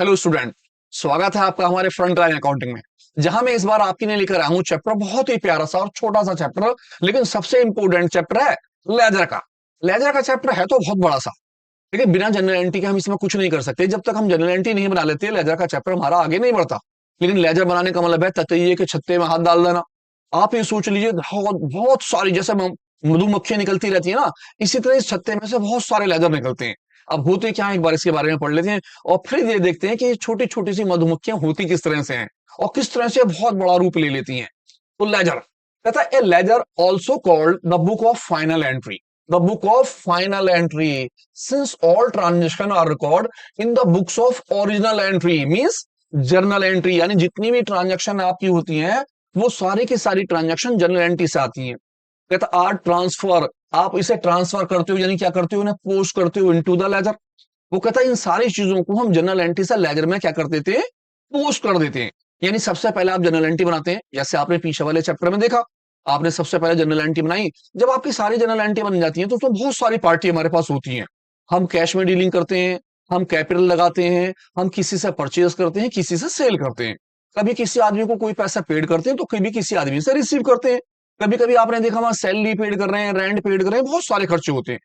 Hello student. स्वागत है आपका हमारे फ्रंट लाइन अकाउंटिंग में, जहां मैं इस बार आपके लिए लेकर आया हूं चैप्टर बहुत ही प्यारा सा और छोटा सा चैप्टर, लेकिन सबसे इंपॉर्टेंट चैप्टर है लेजर का। लेजर का चैप्टर है तो बहुत बड़ा सा, लेकिन बिना जनरल एंट्री के हम इसमें कुछ नहीं कर सकते। जब तक हम जनरल एंट्री नहीं बना लेते लेजर का चैप्टर हमारा आगे नहीं बढ़ता। लेकिन लेजर बनाने का मतलब है ततैये के छत्ते में हाथ डाल देना। आप ये सोच लीजिए बहुत बहुत सारी, जैसे मधुमक्खियां निकलती रहती है ना, इसी तरह इस छत्ते में से बहुत सारे लेजर निकलते हैं। अब होते क्या है, एक बार इसके बारे में पढ़ लेते हैं और फिर ये देखते हैं कि ये छोटी छोटी सी मधुमक्खियां होती किस तरह से हैं और किस तरह से बहुत बड़ा रूप ले लेती हैं। तो लेजर कहता है, a ledger also called the book of final entry. The book of final entry, since all transaction are record in the books of original entry means journal entry, यानी जितनी भी ट्रांजेक्शन आपकी होती हैं वो सारी की सारी ट्रांजेक्शन जर्नल एंट्री से आती हैं। कहता आर ट्रांसफर, आप इसे ट्रांसफर करते हो, यानी क्या करते हो, उन्हें पोस्ट करते हो इनटू द लेजर। वो कहता है इन सारी चीजों को हम जनरल एंट्री से लेजर में क्या कर देते हैं, पोस्ट कर देते हैं। यानी सबसे पहले आप जनरल एंट्री बनाते हैं, जैसे आपने पीछे वाले चैप्टर में देखा। आपने सबसे पहले जनरल एंट्री बनाई। जब आपकी सारी जनरल एंट्री बन जाती है तो उसमें बहुत सारी पार्टी हमारे पास होती हैं। हम कैश में डीलिंग करते हैं, हम कैपिटल लगाते हैं, हम किसी से परचेज करते हैं, किसी से सेल करते हैं। कभी किसी आदमी को कोई पैसा पेड करते हैं तो कभी किसी आदमी से रिसीव करते हैं। कभी कभी आपने देखा वहां सैलरी पेड कर रहे हैं, रेंट पेड कर रहे हैं, बहुत सारे खर्चे होते हैं।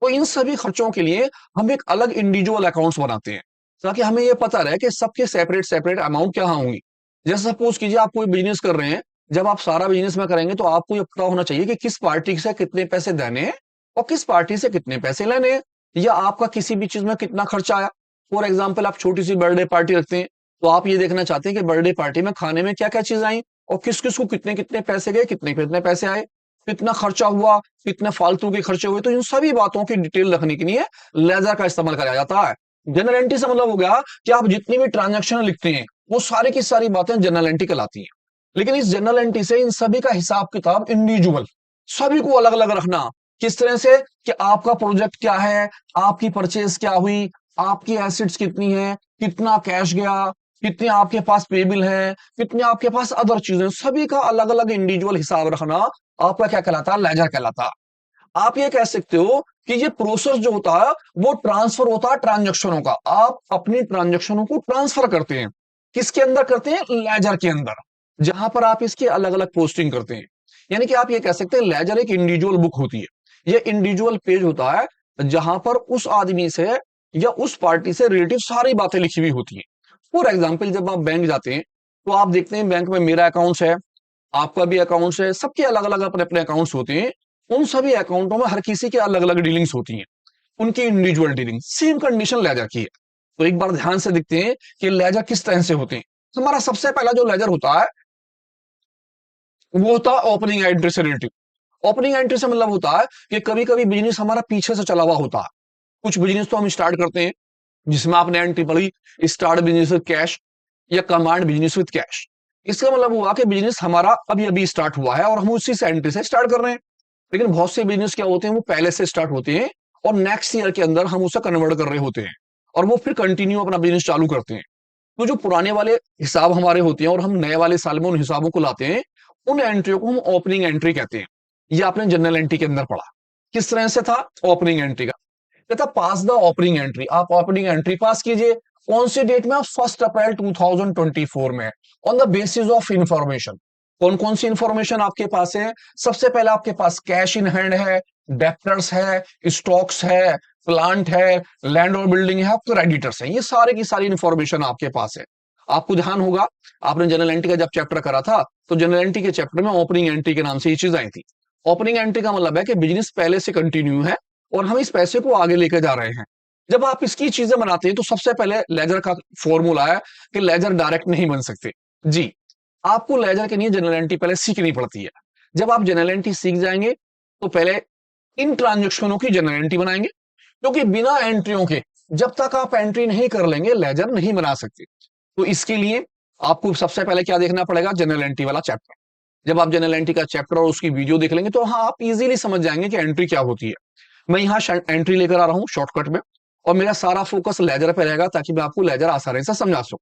तो इन सभी खर्चों के लिए हम एक अलग इंडिविजुअल अकाउंट्स बनाते हैं, ताकि हमें यह पता रहे कि सबके सेपरेट सेपरेट अमाउंट क्या होंगी। जैसे सपोज कीजिए आप कोई बिजनेस कर रहे हैं। जब आप सारा बिजनेस में करेंगे तो आपको ये पता होना चाहिए कि किस पार्टी से कितने पैसे देने हैं और किस पार्टी से कितने पैसे लेने हैं, या आपका किसी भी चीज में कितना खर्चा आया। फॉर एग्जाम्पल, आप छोटी सी बर्थडे पार्टी रखते हैं तो आप ये देखना चाहते हैं कि बर्थडे पार्टी में खाने में क्या क्या चीज आई और किस किस को कितने कितने पैसे गए, कितने कितने पैसे आए, कितना खर्चा हुआ, कितने फालतू के खर्चे हुए। तो इन सभी बातों की डिटेल रखने के लिए लेजर का इस्तेमाल करा जाता है। जनरल एंट्री से मतलब हो गया कि आप जितनी भी ट्रांजैक्शन लिखते हैं वो सारी की सारी बातें जनरल एंट्री कहलाती हैं। लेकिन इस जनरल एंट्री से इन सभी का हिसाब किताब इंडिविजुअल, सभी को अलग अलग रखना। किस तरह से कि आपका प्रोजेक्ट क्या है, आपकी परचेज क्या हुई, आपकी एसेट्स कितनी है, कितना कैश गया, कितने आपके पास पेबिल है, कितने आपके पास अदर चीजें, सभी का अलग अलग इंडिविजुअल हिसाब रखना आपका क्या कहलाता है, लेजर कहलाता है। आप ये कह सकते हो कि ये प्रोसेस जो होता है वो ट्रांसफर होता है ट्रांजेक्शनों का। आप अपनी ट्रांजेक्शनों को ट्रांसफर करते हैं, किसके अंदर करते हैं, लेजर के अंदर, जहां पर आप इसकी अलग अलग पोस्टिंग करते हैं। यानी कि आप ये कह सकते हैं लेजर एक इंडिविजुअल बुक होती है, ये इंडिविजुअल पेज होता है जहां पर उस आदमी से या उस पार्टी से रिलेटिव सारी बातें लिखी हुई होती है। फॉर एग्जाम्पल, जब आप बैंक जाते हैं तो आप देखते हैं बैंक में मेरा अकाउंट्स है, आपका भी अकाउंट्स है, सबके अलग अलग अपने अपने अकाउंट्स होते हैं। उन सभी अकाउंटों में हर किसी के अलग अलग डीलिंग्स होती हैं, उनकी individual dealing. Same condition ledger की है। तो एक बार ध्यान से देखते हैं कि लेजर किस तरह से होते हैं। हमारा सबसे पहला जो लेजर होता है वो होता है ओपनिंग एंट्री से रिलेटिव। ओपनिंग एंट्री से मतलब होता है कि कभी कभी बिजनेस हमारा पीछे से चला हुआ होता है। कुछ बिजनेस तो हम स्टार्ट करते हैं जिसमें आपने एंट्री पढ़ी, स्टार्ट बिजनेस विद कैश या कमांड बिजनेस विद कैश। इसका मतलब हुआ कि बिजनेस हमारा अभी अभी स्टार्ट हुआ है और हम उसी से एंट्री से स्टार्ट कर रहे हैं। लेकिन बहुत से बिजनेस क्या होते हैं, वो पहले से स्टार्ट होते हैं और नेक्स्ट ईयर के अंदर हम उसे कन्वर्ट कर रहे होते हैं और वो फिर कंटिन्यू अपना बिजनेस चालू करते हैं। तो जो पुराने वाले हिसाब हमारे होते हैं और हम नए वाले साल में उन हिसाबों को लाते हैं, उन एंट्रियों को हम ओपनिंग एंट्री कहते हैं। ये आपने जनरल एंट्री के अंदर पढ़ा। किस तरह से था ओपनिंग एंट्री का, कहता पास द ओपनिंग एंट्री। आप ओपनिंग एंट्री पास कीजिए। कौन सी डेट में, 1 अप्रैल 2024 में, on the basis of information. कौन कौन सी इंफॉर्मेशन आपके पास है, सबसे पहले आपके पास कैश इन हैंड है, डेप्टर्स है, स्टॉक्स है, प्लांट है, लैंड और बिल्डिंग है, क्रेडिटर्स है। ये सारे की सारी इंफॉर्मेशन आपके पास है। आपको ध्यान होगा, आपने जनरल एंट्री का जब चैप्टर करा था तो जनरल एंट्री के चैप्टर में ओपनिंग एंट्री के नाम से ये चीज आई थी। ओपनिंग एंट्री का मतलब है कि बिजनेस पहले से कंटिन्यू है और हम इस पैसे को आगे लेकर जा रहे हैं। जब आप इसकी चीजें बनाते हैं तो सबसे पहले लेजर का फॉर्मूला है कि लेजर डायरेक्ट नहीं बन सकते जी। आपको लेजर के लिए जनरल एंट्री पहले सीखनी पड़ती है। जब आप जनरल एंट्री सीख जाएंगे तो पहले इन ट्रांजेक्शनों की जनरल एंट्री बनाएंगे, क्योंकि बिना एंट्रियों के जब तक आप एंट्री नहीं कर लेंगे लेजर नहीं बना सकते। तो इसके लिए आपको सबसे पहले क्या देखना पड़ेगा, जनरल एंट्री वाला चैप्टर। जब आप जनरल एंट्री का चैप्टर और उसकी वीडियो देख लेंगे तो हाँ, आप इजीली समझ जाएंगे कि एंट्री क्या होती है। मैं यहाँ एंट्री लेकर आ रहा हूँ शॉर्टकट में, और मेरा सारा फोकस लेजर पे रहेगा ताकि मैं आपको लेजर आसानी से समझा सकूं।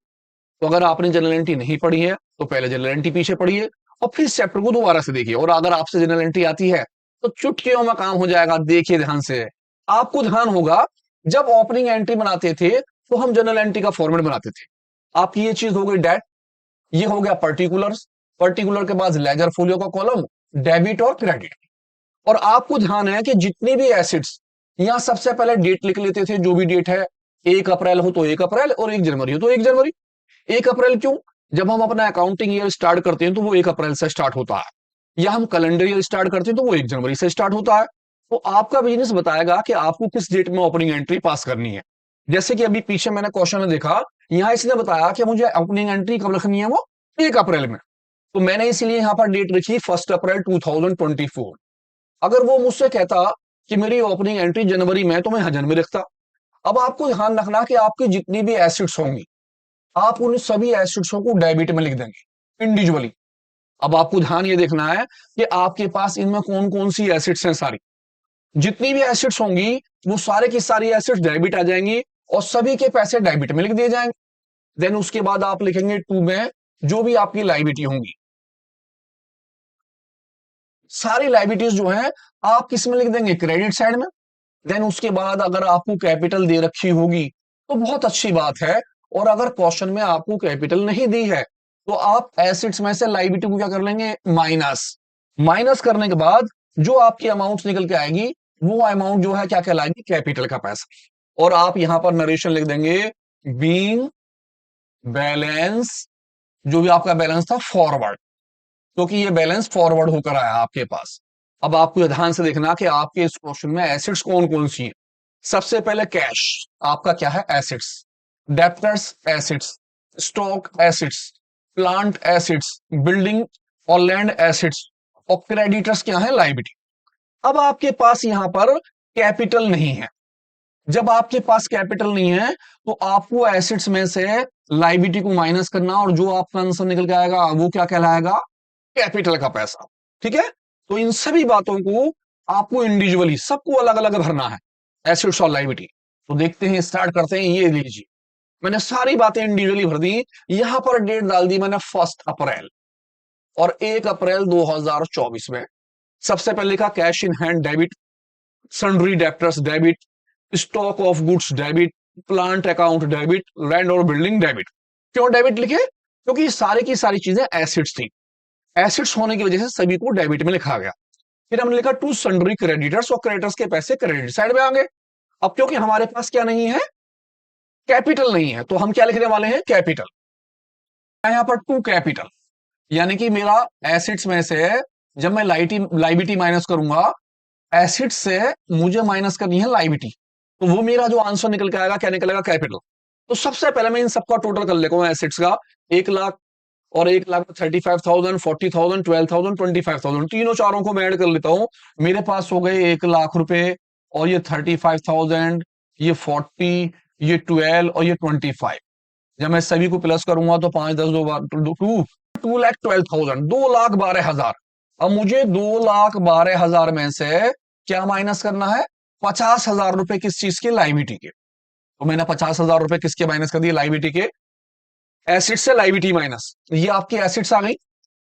तो अगर आपने जनरल एंट्री नहीं पढ़ी है तो पहले जनरल एंट्री पीछे पढ़िए और फिर इस चैप्टर को दोबारा से देखिए। और अगर आपसे जनरल एंट्री आती है तो चुटकियों में काम हो जाएगा। देखिए ध्यान से, आपको ध्यान होगा जब ओपनिंग एंट्री बनाते थे तो हम जनरल एंट्री का फॉर्मेट बनाते थे। आपकी ये चीज हो गई डेट, ये हो गया पर्टिकुलर्स, पर्टिकुलर के बाद लेजर फोलियो का कॉलम, डेबिट और क्रेडिट। और आपको ध्यान है कि जितनी भी एसिड्स, यहां सबसे पहले डेट लिख लेते थे, जो भी डेट है, 1 अप्रैल हो तो 1 अप्रैल और 1 जनवरी हो तो 1 जनवरी। 1 अप्रैल क्यों? जब हम अपना अकाउंटिंग ईयर स्टार्ट करते हैं तो वो 1 अप्रैल से स्टार्ट होता है, या हम कैलेंडर ईयर स्टार्ट करते हैं तो वो 1 जनवरी से स्टार्ट होता है। तो आपका बिजनेस बताएगा कि आपको किस डेट में ओपनिंग एंट्री पास करनी है। जैसे कि अभी पीछे मैंने क्वेश्चन में देखा, यहां इसने बताया कि मुझे ओपनिंग एंट्री कब रखनी है, वो 1 अप्रैल में। तो मैंने इसलिए यहां पर डेट लिखी 1 अप्रैल 2024। अगर वो मुझसे कहता कि मेरी ओपनिंग एंट्री जनवरी में, तो मैं यहां जनवरी रखता। अब आपको ध्यान रखना कि आपकी जितनी भी एसिड्स होंगी, आप उन सभी एसिड्सों को डेबिट में लिख देंगे इंडिविजुअली। अब आपको ध्यान ये देखना है कि आपके पास इनमें कौन कौन सी एसिड्स हैं। सारी जितनी भी एसिड्स होंगी, वो सारे की सारी एसिड्स डेबिट आ जाएंगी और सभी के पैसे डेबिट में लिख दिए जाएंगे। देन उसके बाद आप लिखेंगे टू में जो भी आपकी लाइबिलिटी होंगी, सारी लाइबिलिटीज जो है आप किस में लिख देंगे, क्रेडिट साइड में। देन उसके बाद अगर आपको कैपिटल दे रखी होगी तो बहुत अच्छी बात है, और अगर क्वेश्चन में आपको कैपिटल नहीं दी है तो आप एसेट्स में से लाइबिलिटी को क्या कर लेंगे, माइनस। माइनस करने के बाद जो आपकी अमाउंट निकल के आएगी, वो अमाउंट जो है क्या कहलाएगी, कैपिटल का पैसा। और आप यहां पर नरेशन लिख देंगे बीइंग बैलेंस, जो भी आपका बैलेंस था फॉरवर्ड, क्योंकि ये बैलेंस फॉरवर्ड होकर आया आपके पास। अब आपको ध्यान से देखना कि आपके इस क्वेश्चन में एसेट्स कौन कौन सी हैं। सबसे पहले कैश आपका क्या है, assets. Debtors assets, stock assets, plant assets, building और लैंड एसेट्स, और क्रेडिटर्स क्या है, लाइबिलिटी। अब आपके पास यहां पर कैपिटल नहीं है। जब आपके पास कैपिटल नहीं है तो आपको एसेट्स में से लाइबिलिटी को माइनस करना, और जो आपका आंसर निकल के आएगा वो क्या कहलाएगा, कैपिटल का पैसा। ठीक है, तो इन सभी बातों को आपको इंडिविजुअली सबको अलग अलग भरना है, एसेट्स और लाइबिलिटी। तो देखते हैं, स्टार्ट करते हैं। ये लीजिए, मैंने सारी बातें इंडिविजुअली भर दी। यहां पर डेट डाल दी मैंने 1 अप्रैल और 1 अप्रैल 2024 में। सबसे पहले लिखा cash in hand debit, sundry debtors debit, stock of goods debit, plant account debit, land और बिल्डिंग डेबिट। क्यों डेबिट लिखे, क्योंकि ये सारी की सारी चीजें एसिड्स थी। एसिड्स होने की वजह से सभी को डेबिट में लिखा गया। फिर हमने लिखा टू सन्ड्री क्रेडिटर्स, और क्रेडिटर्स के पैसे क्रेडिट साइड में आ गए। अब क्योंकि हमारे पास क्या नहीं है, कैपिटल नहीं है, तो हम क्या लिखने वाले हैं, कैपिटल। यहां पर टू कैपिटल, यानी कि मेरा एसिड्स में से जब मैं लाइबिलिटी माइनस करूंगा, एसिड से मुझे माइनस करनी है लाइबिलिटी, तो वो मेरा जो आंसर निकल के आएगा क्या निकलेगा, कैपिटल। तो सबसे पहले मैं इन सबका टोटल कर लेता हूं एसिड्स का, 1 लाख और 1 लाख 35,000, 40,000, 12,000, 25,000, तीनों चारों को मैं ऐड कर लेता हूं। मेरे पास हो गए 1 लाख रुपए, और ये 35,000, ये 40, ये 12 और ये 25। जब मैं सभी को प्लस करूंगा तो 5 10 2 2,12,000, 2,12,000। अब मुझे 2,12,000 में से क्या माइनस करना है, 50,000 रुपए किस चीज के, लाइबिलिटी के। तो मैंने 50,000 रुपए किसके माइनस कर दिए, लाइबिलिटी के। एसिड से लाइबिलिटी माइनस, ये आपकी एसिड्स आ गई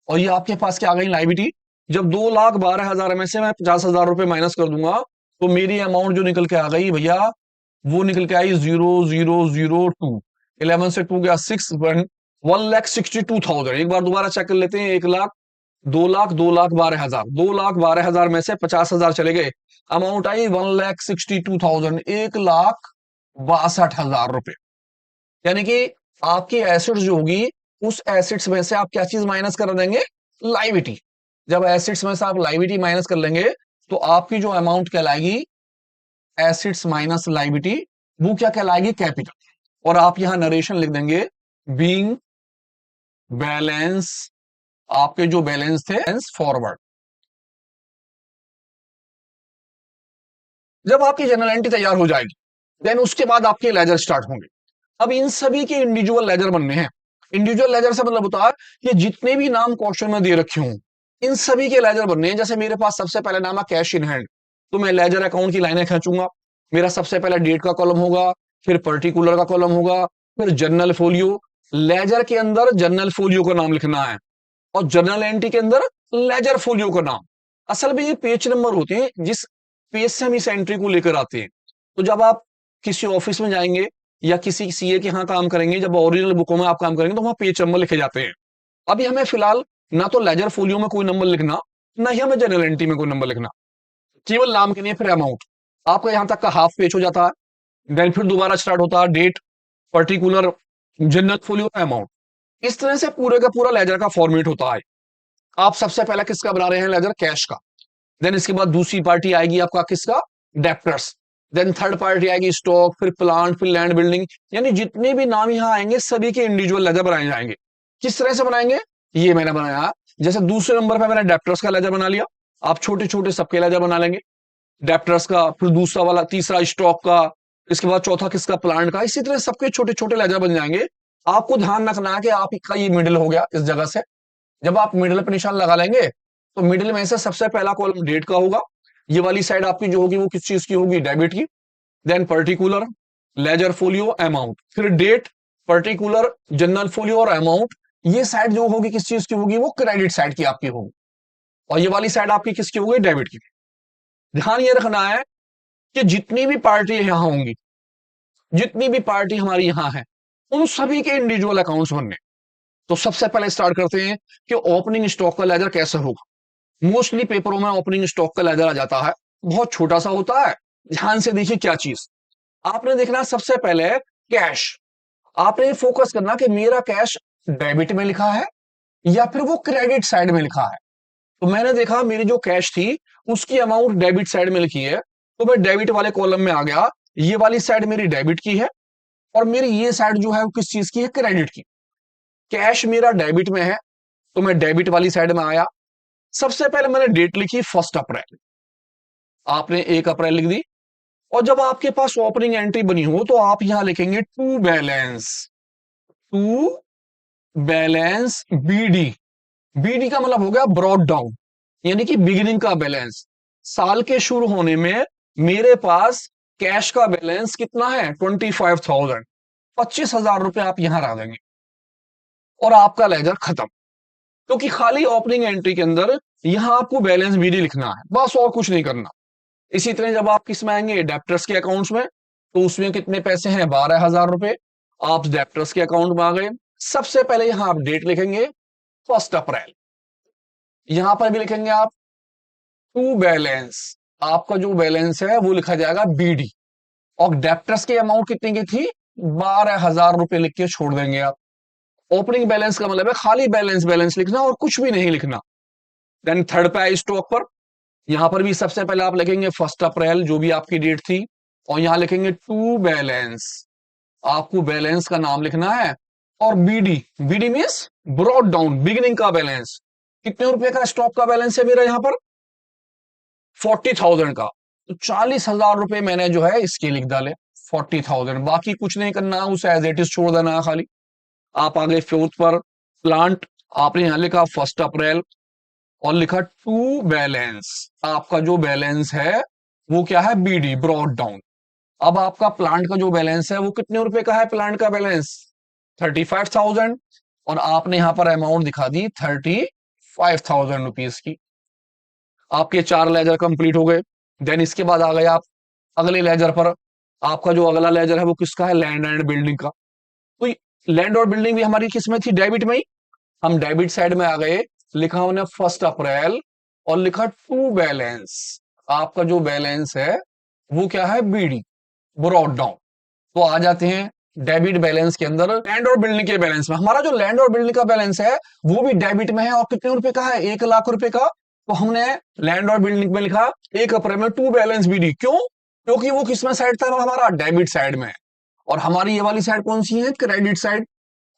और ये आपके पास क्या आ गई, लाइबिलिटी। जब 2,12,000 में से मैं 50,000 रुपए माइनस कर दूंगा तो मेरी अमाउंट जो निकल के आ गई भैया, वो निकल के आई 0,002। 11 से 2 गया 6, 1,62,000। एक बार दोबारा चेक कर लेते हैं, 1 लाख, 2 लाख, 2,12,000, 2,12,000 में से 50,000 चले गए, अमाउंट आई 1,62,000, 1,62,000 रुपए। यानी कि आपकी एसिड्स जो होगी, उस एसिड्स में से आप क्या चीज माइनस कर देंगे, लाइबिलिटी। जब एसिड्स में से आप लाइबिलिटी माइनस कर लेंगे तो आपकी जो अमाउंट कहलाएगी, एसिड्स माइनस लाइबिलिटी, वो क्या कहलाएगी, कैपिटल। और आप यहां नरेशन लिख देंगे बीइंग बैलेंस, आपके जो बैलेंस थे फॉरवर्ड। जब आपकी जनरल एंट्री तैयार हो जाएगी, देन उसके बाद आपके लेजर स्टार्ट होंगे। अब इन सभी के इंडिविजुअल लेजर बनने हैं। इंडिविजुअल लेजर से मतलब होता है कि जितने भी नाम क्वेश्चन में दे रखे हूं, इन सभी के लेजर बनने हैं। जैसे मेरे पास सबसे पहले नाम है कैश इन हैंड, तो मैं लेजर अकाउंट की लाइनें खींचूंगा। मेरा सबसे पहले डेट का कॉलम होगा, फिर पर्टिकुलर का कॉलम होगा, फिर जर्नल फोलियो। लेजर के अंदर जर्नल फोलियो का नाम लिखना है, और जर्नल एंट्री के अंदर लेजर फोलियो का नाम। असल में ये पेज नंबर होते हैं जिस पेज से हम इस एंट्री को लेकर आते हैं। तो जब आप किसी ऑफिस में जाएंगे या किसी सीए के यहाँ काम करेंगे, जब ओरिजिनल बुकों में आप काम करेंगे तो वहां पेज नंबर लिखे जाते हैं। अभी हमें फिलहाल ना तो लेजर फोलियो में कोई नंबर लिखना, ना ही हमें जनरल एंट्री में कोई नंबर लिखना, केवल नाम के लिए फिर अमाउंट आपका यहां तक का हाफ पेज हो जाता है। देन फिर दोबारा स्टार्ट होता है date, particular, general folio, amount. इस तरह से पूरे का पूरा लेजर का फॉर्मेट होता है। आप सबसे पहले किसका बना रहे हैं? लेजर कैश का। देन इसके बाद दूसरी पार्टी आएगी आपका किसका? डेप्टर्स। देन थर्ड पार्टी आएगी स्टॉक, फिर प्लांट, फिर लैंड बिल्डिंग, यानी जितने भी नाम यहां आएंगे सभी के इंडिविजुअल लेजर बनाए जाएंगे। किस तरह से बनाएंगे? ये मैंने बनाया। जैसे दूसरे नंबर पे मैंने डेप्टर्स का लेजर बना लिया, आप छोटे छोटे सबके लेजर बना लेंगे। डेप्टर्स का, फिर दूसरा वाला, तीसरा स्टॉक का, इसके बाद चौथा किसका? प्लांट का। इसी तरह सबके छोटे छोटे लेजर बन जाएंगे। आपको ध्यान रखना है कि आपका ये मिडिल हो गया इस जगह से। जब आप मिडिल पे निशान लगा लेंगे तो मिडिल में से सबसे पहला कॉलम डेट का होगा। ये वाली साइड आपकी जो होगी वो किस चीज की होगी? डेबिट की। Then particular, ledger folio, amount, फिर डेट, पर्टिकुलर, जनरल फोलियो और अमाउंट। ये साइड जो होगी किस चीज की होगी? वो क्रेडिट साइड की आपकी होगी। और ये वाली साइड आपकी किसकी होगी? डेबिट की। ध्यान ये रखना है कि जितनी भी पार्टी यहां होंगी, जितनी भी पार्टी हमारी यहां है, उन सभी के इंडिविजुअल अकाउंट्स बनने। तो सबसे पहले स्टार्ट करते हैं कि ओपनिंग स्टॉक का लेजर कैसे होगा। मोस्टली पेपरों में ओपनिंग स्टॉक का लेजर आ जाता है, बहुत छोटा सा होता है। ध्यान से देखिए क्या चीज आपने देखना। सबसे पहले कैश, आपने फोकस करना कि मेरा कैश डेबिट में लिखा है या फिर वो क्रेडिट साइड में लिखा है। तो मैंने देखा मेरी जो कैश थी उसकी अमाउंट डेबिट साइड में लिखी है, तो मैं डेबिट वाले कॉलम में आ गया। ये वाली साइड मेरी डेबिट की है और मेरी ये साइड जो है वो किस चीज की है? क्रेडिट की। कैश मेरा डेबिट में है तो मैं डेबिट वाली साइड में आया। सबसे पहले मैंने डेट लिखी 1 अप्रैल, आपने 1 अप्रैल लिख दी। और जब आपके पास ओपनिंग एंट्री बनी हो तो आप यहां लिखेंगे to balance, to balance BD. BD का मतलब हो गया ब्रॉड डाउन, यानी कि बिगिनिंग का बैलेंस। साल के शुरू होने में मेरे पास कैश का बैलेंस कितना है? 25,000, 25,000 रुपए आप यहां रख देंगे और आपका लेजर खत्म। क्योंकि खाली ओपनिंग एंट्री के अंदर यहां आपको बैलेंस बीडी लिखना है, बस और कुछ नहीं करना। इसी तरह जब आप किस में आएंगे? डेप्टर्स के अकाउंट्स में, तो उसमें कितने पैसे हैं? 12,000 रुपए। आप डेप्टर्स के अकाउंट में आ गए। सबसे पहले यहां आप डेट लिखेंगे 1 अप्रैल, यहां पर भी लिखेंगे आप टू बैलेंस, आपका जो बैलेंस है वो लिखा जाएगा बीडी। और डेप्टर्स की अमाउंट कितनी की थी? 12,000 रुपए लिख के छोड़ देंगे आप। ओपनिंग बैलेंस का मतलब है खाली बैलेंस बैलेंस लिखना और कुछ भी नहीं लिखना। देन थर्ड पे आई स्टॉक पर, यहां पर भी सबसे पहले आप लिखेंगे 1 अप्रैल जो भी आपकी डेट थी, और यहां लिखेंगे टू बैलेंस, आपको बैलेंस का नाम लिखना है। और BD, BD means brought down, beginning का बैलेंस। कितने रुपए का स्टॉक का बैलेंस है मेरा यहां पर? 40,000 का। तो 40,000 रुपए मैंने जो है इसके लिख डाले, 40,000। बाकी कुछ नहीं करना, उसे एज इट इज छोड़ देना खाली। आप आगे फोर्थ पर, प्लांट, आपने यहां लिखा 1 अप्रैल और लिखा टू बैलेंस, आपका जो बैलेंस है वो क्या है? BD, brought down. अब आपका प्लांट का जो बैलेंस है वो कितने रुपए का है? प्लांट का बैलेंस 35,000, और आपने यहां पर अमाउंट दिखा दी 35,000 रुपीज की। आपके 4 लेजर कंप्लीट हो गए। देन इसके बाद आ गए आप अगले लेजर पर। आपका जो अगला लेजर है वो किसका है? लैंड एंड बिल्डिंग का। तो लैंड और बिल्डिंग भी हमारी किसमें थी? डेबिट में ही। हम डेबिट साइड में आ गए, लिखा हमने 1 अप्रैल और लिखा टू बैलेंस, आपका जो बैलेंस है वो क्या है? BD, brought down. तो आ जाते हैं डेबिट बैलेंस के अंदर लैंड और बिल्डिंग के बैलेंस में। हमारा जो लैंड और बिल्डिंग का बैलेंस है वो भी डेबिट में है, और कितने रुपए का है? 1 लाख रुपए का। तो हमने लैंड और बिल्डिंग में लिखा 1 अप्रैल में टू बैलेंस बीडी। क्यों? क्योंकि वो किसमें साइड था? हमारा डेबिट साइड में। और हमारी ये वाली साइड कौन सी है? Credit side.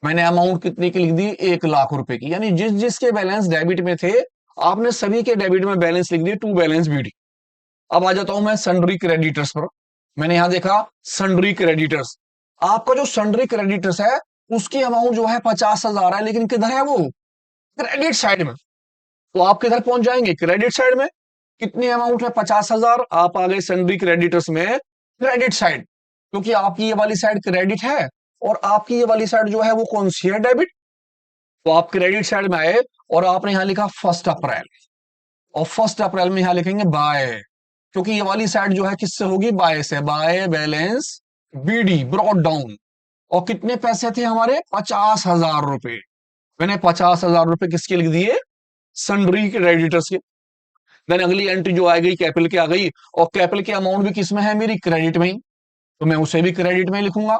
मैंने अमाउंट कितनी की लिख दी? 1 लाख रुपए की। यानी जिस जिसके बैलेंस डेबिट में थे आपने सभी के डेबिट में बैलेंस लिख दिए, टू बैलेंस बीडी। अब आ जाता हूं मैं सन्ड्री क्रेडिटर्स पर। मैंने यहां देखा सन्ड्री क्रेडिटर्स। आपका जो सन्ड्री क्रेडिटर्स है उसकी अमाउंट जो है 50,000 है, लेकिन किधर है वो? क्रेडिट साइड में। तो आप किधर पहुंच जाएंगे? क्रेडिट साइड में। कितनी अमाउंट है? 50,000। आप आ गए सन्ड्री क्रेडिटर्स में क्रेडिट साइड, क्योंकि आपकी ये वाली साइड क्रेडिट है और आपकी ये वाली साइड जो है वो कौन सी है? डेबिट। तो आप क्रेडिट साइड में आए और आपने यहां लिखा 1 अप्रैल, और 1 अप्रैल में यहां लिखेंगे बाय, क्योंकि ये वाली साइड जो है किससे होगी? बाय से। By balance BD brought down, और कितने पैसे थे हमारे 50,000 रुपए। मैंने 50,000 रुपए किसके लिख दिए, सन्ड्री क्रेडिटर्स के। देन अगली एंट्री जो आ गई कैपिटल की आ गई, और कैपिटल की अमाउंट भी किसमें है, मेरी क्रेडिट में ही, तो मैं उसे भी क्रेडिट में लिखूंगा।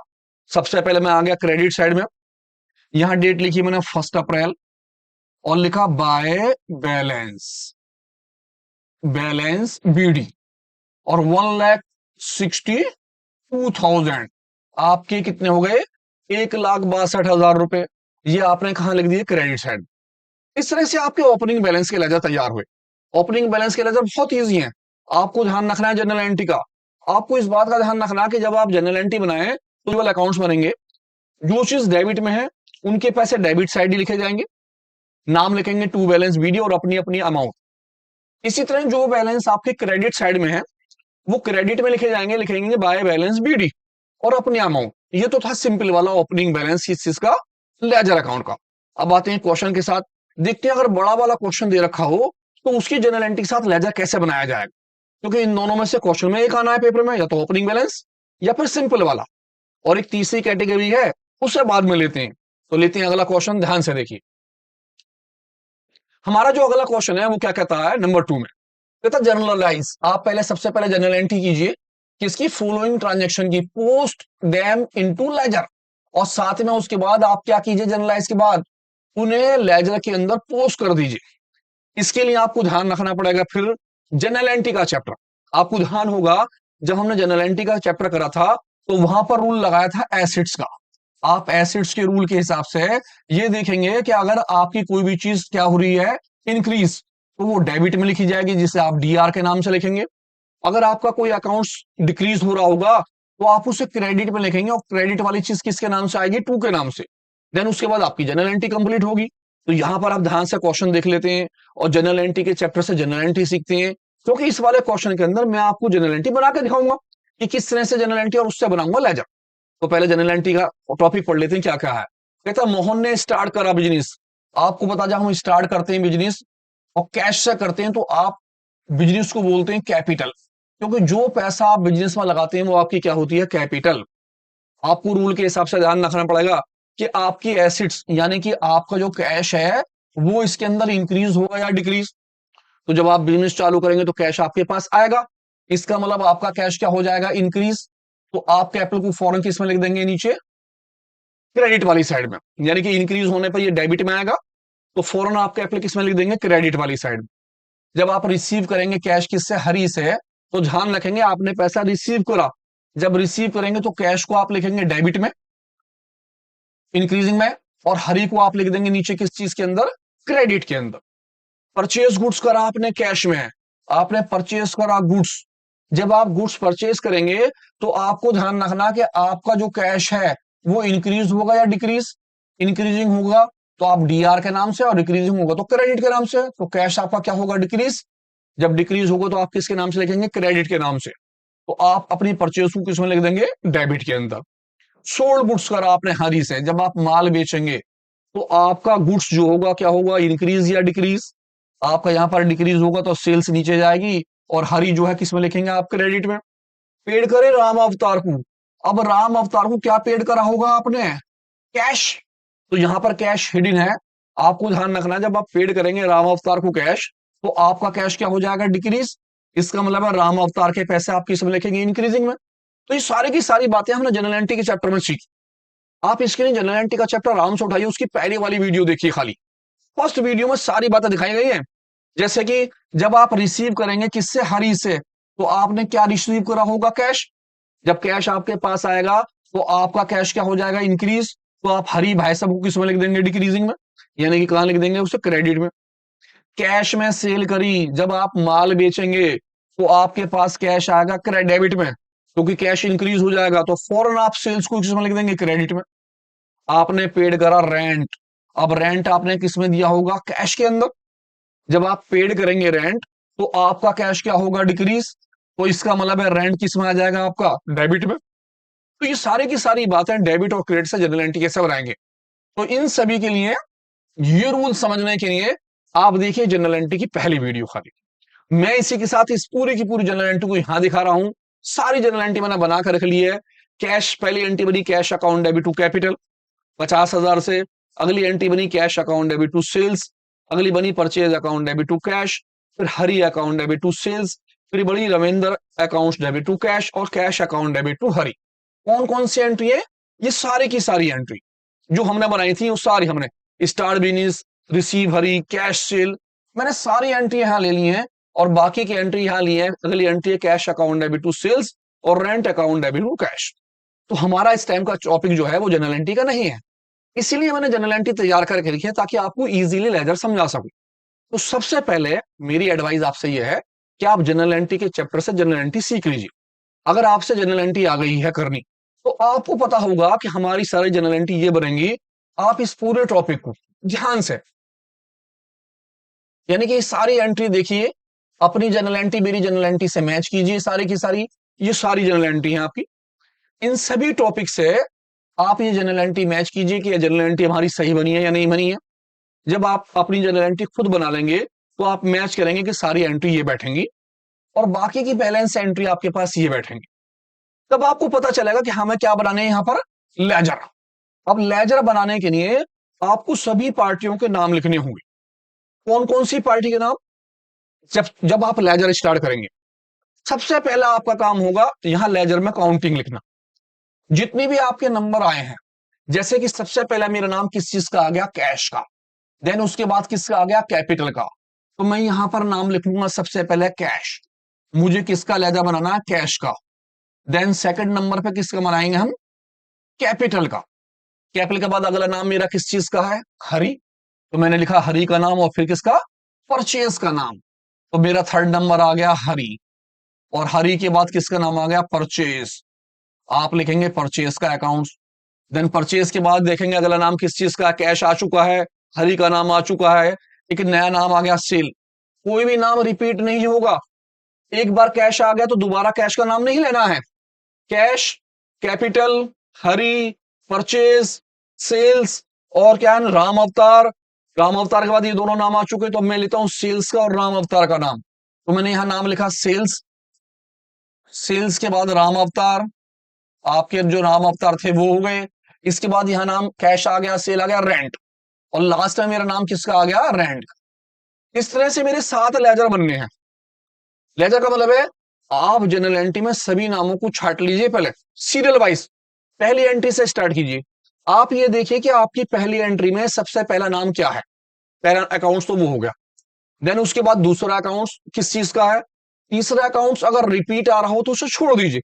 सबसे पहले मैं आ गया क्रेडिट साइड में, यहां डेट लिखी मैंने 1 अप्रैल, और लिखा बाय बैलेंस, बैलेंस बीडी, और 1,62,000 आपके कितने हो गए, 1,62,000 रुपए। ये आपने कहां लिख दिए, क्रेडिट साइड। इस तरह से आपके ओपनिंग बैलेंस के लेजर तैयार हुए। ओपनिंग बैलेंस के लेजर बहुत ईजी है, आपको ध्यान रखना है जनरल एंट्री का। आपको इस बात का ध्यान रखना है कि जब आप जनरल एंट्री बनाएं तो जो अकाउंट्स बनेंगे, जो चीज डेबिट में है उनके पैसे डेबिट साइड ही लिखे जाएंगे, नाम लिखेंगे टू बैलेंस बीडी और अपनी अपनी अमाउंट। इसी तरह जो बैलेंस आपके क्रेडिट साइड में है वो क्रेडिट में लिखे जाएंगे, लिखेंगे बाय बैलेंस बीडी और अपनी अमाउंट। ये तो था सिंपल वाला ओपनिंग बैलेंस इस चीज का, लेजर अकाउंट का। अब आते हैं क्वेश्चन के साथ, देखते हैं अगर बड़ा वाला क्वेश्चन दे रखा हो तो उसकी जनरल एंट्री के साथ लेजर कैसे बनाया जाएगा, क्योंकि इन दोनों में से क्वेश्चन में एक आना है पेपर में, या तो ओपनिंग बैलेंस या फिर सिंपल वाला, और एक तीसरी कैटेगरी है उससे बाद में लेते हैं। तो लेते हैं अगला क्वेश्चन, ध्यान से देखिए। हमारा जो अगला क्वेश्चन है वो क्या कहता है, नंबर 2 में कहता जनरलाइज। आप पहले सबसे पहले जनरल एंट्री कीजिए किसकी, फॉलोइंग ट्रांजेक्शन की, पोस्ट देम इनटू लेजर, और साथ में उसके बाद आप क्या कीजिए, जनरलाइज के बाद उन्हें लेजर के अंदर पोस्ट कर दीजिए। इसके लिए आपको ध्यान रखना पड़ेगा फिर जनरल एंट्री का चैप्टर। आपको ध्यान होगा जब हमने जनरल एंट्री का चैप्टर करा था तो वहां पर रूल लगाया था एसिड्स का। आप एसिड्स के रूल के हिसाब से ये देखेंगे कि अगर आपकी कोई भी चीज क्या हो रही है, इंक्रीज, तो वो डेबिट में लिखी जाएगी जिसे आप डीआर के नाम से लिखेंगे। अगर आपका कोई अकाउंट्स डिक्रीज हो रहा होगा तो आप उसे क्रेडिट में लिखेंगे, और क्रेडिट वाली चीज किसके नाम से आएगी, टू के नाम से। देन उसके बाद आपकी जनरल एंट्री कंप्लीट होगी। तो यहां पर आप ध्यान से क्वेश्चन देख लेते हैं और जनरल एंट्री के चैप्टर से जनरल एंट्री सीखते हैं, क्योंकि इस वाले क्वेश्चन के अंदर मैं आपको जनरल एंट्री बना के दिखाऊंगा कि किस तरह से जनरल एंट्री और उससे बनाऊंगा लेजर। तो पहले जनरल एंट्री का टॉपिक पढ़ लेते हैं क्या क्या है। कहता है मोहन ने स्टार्ट करा बिजनेस। आपको पता जब हम स्टार्ट करते हैं बिजनेस और कैश से करते हैं तो आप बिजनेस को बोलते हैं कैपिटल, क्योंकि जो पैसा आप बिजनेस में लगाते हैं वो आपकी क्या होती है, कैपिटल। आपको रूल के हिसाब से ध्यान रखना पड़ेगा कि आपकी एसेट्स यानी कि आपका जो कैश है वो इसके अंदर इंक्रीज होगा या डिक्रीज। तो जब आप बिजनेस चालू करेंगे तो कैश आपके पास आएगा, इसका मतलब आपका कैश क्या हो जाएगा, इंक्रीज। तो आप कैपिटल को फौरन किस में लिख देंगे, नीचे क्रेडिट वाली साइड में, यानी कि इंक्रीज होने पर ये डेबिट में आएगा तो फौरन आप कैपिटल किस में लिख देंगे, क्रेडिट वाली साइड में। जब आप रिसीव करेंगे कैश किससे, हरी से, तो ध्यान रखेंगे आपने पैसा रिसीव करा, जब रिसीव करेंगे तो कैश को आप लिखेंगे डेबिट में, इंक्रीजिंग में, और हरी को आप लिख देंगे नीचे किस चीज के अंदर, क्रेडिट के अंदर। परचेज गुड्स करा आपने कैश में, आपने परचेज करा गुड्स। जब आप गुड्स परचेज करेंगे तो आपको ध्यान रखना कि आपका जो कैश है वो इंक्रीज होगा या डिक्रीज, इंक्रीजिंग होगा तो आप डीआर के नाम से, और डिक्रीजिंग होगा तो क्रेडिट के नाम से। तो कैश आपका क्या होगा, डिक्रीज। जब डिक्रीज होगा तो आप किसके नाम से लिखेंगे, क्रेडिट के नाम से। तो आप अपनी परचेज को किसमें लिख देंगे, डेबिट के अंदर। सोल्ड गुड्स करा आपने हरी से, जब आप माल बेचेंगे तो आपका गुड्स जो होगा क्या होगा, इंक्रीज या डिक्रीज। आपका यहां पर डिक्रीज होगा तो सेल्स नीचे जाएगी, और हरी जो है किसमें लिखेंगे आप, क्रेडिट में। पेड करे राम अवतार को, अब राम अवतार को क्या पेड करा होगा आपने, कैश। तो यहां पर कैश हिडन है, आपको ध्यान रखना जब आप पेड करेंगे राम अवतार को कैश तो आपका कैश क्या हो जाएगा, डिक्रीज। इसका मतलब है राम अवतार के पैसे आप किसमें लिखेंगे, इंक्रीजिंग में। तो ये सारी की सारी बातें हमने जनरल एंट्री के चैप्टर में सीखी। आप इसके लिए जनरल एंट्री का चैप्टर आराम से उठाइए, उसकी पहली वाली वीडियो देखिए, खाली फर्स्ट वीडियो में सारी बातें दिखाई गई है। जैसे कि जब आप रिसीव करेंगे किससे, हरी से, तो आपने क्या रिसीव करा होगा, कैश। जब कैश आपके पास आएगा तो आपका कैश क्या हो जाएगा, इंक्रीज। तो आप हरी भाई साहब को किसमें लिख देंगे, डिक्रीजिंग में, यानी कि कहां लिख देंगे, उसे क्रेडिट में। कैश में सेल करी, जब आप माल बेचेंगे तो आपके पास कैश आएगा डेबिट में, क्योंकि कैश इंक्रीज हो जाएगा तो फौरन आप सेल्स को किसमें लिख देंगे, क्रेडिट में। आपने पेड करा रेंट, अब रेंट आपने किसमें दिया होगा, कैश के अंदर। जब आप पेड करेंगे रेंट तो आपका कैश क्या होगा, डिक्रीज। तो इसका मतलब है रेंट किस में आ जाएगा, आपका डेबिट में। तो ये सारी की सारी बातें डेबिट और क्रेडिट से जनरल एंट्री कैसे बनाएंगे, तो इन सभी के लिए ये रूल समझने के लिए आप देखिए जनरल एंट्री की पहली वीडियो खाली। मैं इसी के साथ इस पूरी की पूरी जनरल एंट्री को यहां दिखा रहा हूं। सारी जनरल एंट्री मैंने बनाकर रख ली है, कैश, पहली एंट्री बनी cash account debit to capital 50,000 से। अगली एंट्री बनी cash account debit to sales. अगली बनी purchase account debit to cash. फिर Hari account debit to sales. फिर बड़ी Ravinder account debit to cash और cash account debit to Hari. कौन कौन सी एंट्री है? ये सारी की सारी एंट्री जो हमने बनाई थी वो सारी हमने स्टार बिजनेस, रिसीव हरी, कैश सेल, मैंने सारी एंट्री यहां ले ली हैं और बाकी की एंट्री यहां ली है। अगली एंट्री है cash account debit to sales और rent account debit to cash. तो हमारा इस टाइम का टॉपिक जो है वो जनरल एंट्री का नहीं है, इसीलिए मैंने जनरल एंट्री तैयार करके रखी है ताकि आपको इजीली लेजर समझा सकूं। तो सबसे पहले मेरी एडवाइस आपसे यह है कि आप जनरल एंट्री के चैप्टर से जनरल एंट्री सीख लीजिए। अगर आपसे जनरल एंट्री आ गई है करनी तो आपको पता होगा कि हमारी सारी जनरल एंट्री ये बनेंगी। आप इस पूरे टॉपिक को ध्यान से, यानी कि सारी एंट्री देखिए, अपनी जनरल एंट्री मेरी जनरल एंट्री से मैच कीजिए सारी की सारी। ये सारी जनरल एंट्री है आपकी, इन सभी टॉपिक से आप ये जनरल एंट्री मैच कीजिए कि ये जनरल एंट्री हमारी सही बनी है या नहीं बनी है। जब आप अपनी जनरल एंट्री खुद बना लेंगे तो आप मैच करेंगे कि सारी एंट्री ये बैठेंगी और बाकी की बैलेंस एंट्री आपके पास ये बैठेंगी। तब आपको पता चलेगा कि हमें क्या बनाने हैं यहां पर, लेजर। अब लेजर बनाने के लिए आपको सभी पार्टियों के नाम लिखने होंगे। कौन कौन सी पार्टी के नाम? जब जब आप लेजर स्टार्ट करेंगे सबसे पहला आपका काम होगा यहां लेजर में काउंटिंग लिखना। जितने भी आपके नंबर आए हैं, जैसे कि सबसे पहला मेरा नाम किस चीज का आ गया, कैश का। देन उसके बाद किसका आ गया, कैपिटल का। तो मैं यहां पर नाम लिखूंगा सबसे पहले कैश। मुझे किसका लेजर बनाना है, कैश का। देन सेकंड नंबर पे किसका बनाएंगे हम, कैपिटल का। कैपिटल के बाद अगला नाम मेरा किस चीज का है, हरी। तो मैंने लिखा हरी का नाम और फिर किसका, परचेज का नाम। तो मेरा थर्ड नंबर आ गया हरी और हरी के बाद किसका नाम आ गया, परचेज। आप लिखेंगे परचेज का अकाउंट। देन परचेज के बाद देखेंगे अगला नाम किस चीज का, कैश आ चुका है, हरी का नाम आ चुका है, एक नया नाम आ गया सेल। कोई भी नाम रिपीट नहीं होगा। एक बार कैश आ गया तो दोबारा कैश का नाम नहीं लेना है। कैश, कैपिटल, हरी, परचेज, सेल्स और क्या है, राम अवतार। राम अवतार के बाद ये दोनों नाम आ चुके तो मैं लेता हूं सेल्स का और राम अवतार का नाम। तो मैंने यहां नाम लिखा सेल्स। सेल्स के बाद राम अवतार, आपके जो नाम अवतार थे वो हो गए। इसके बाद यहां नाम कैश आ गया, सेल आ गया, रेंट। और लास्ट में मेरा नाम किसका आ गया, रेंट। इस तरह से मेरे 7 लेजर बनने हैं। लेजर का मतलब है आप जनरल एंट्री में सभी नामों को छाट लीजिए, पहले सीरियल वाइज पहली एंट्री से स्टार्ट कीजिए। आप ये देखिए कि आपकी पहली एंट्री में सबसे पहला नाम क्या है, पहला अकाउंट्स तो वो हो गया। देन उसके बाद दूसरा अकाउंट्स किस चीज का है, तीसरा अकाउंट्स अगर रिपीट आ रहा हो तो उसे छोड़ दीजिए,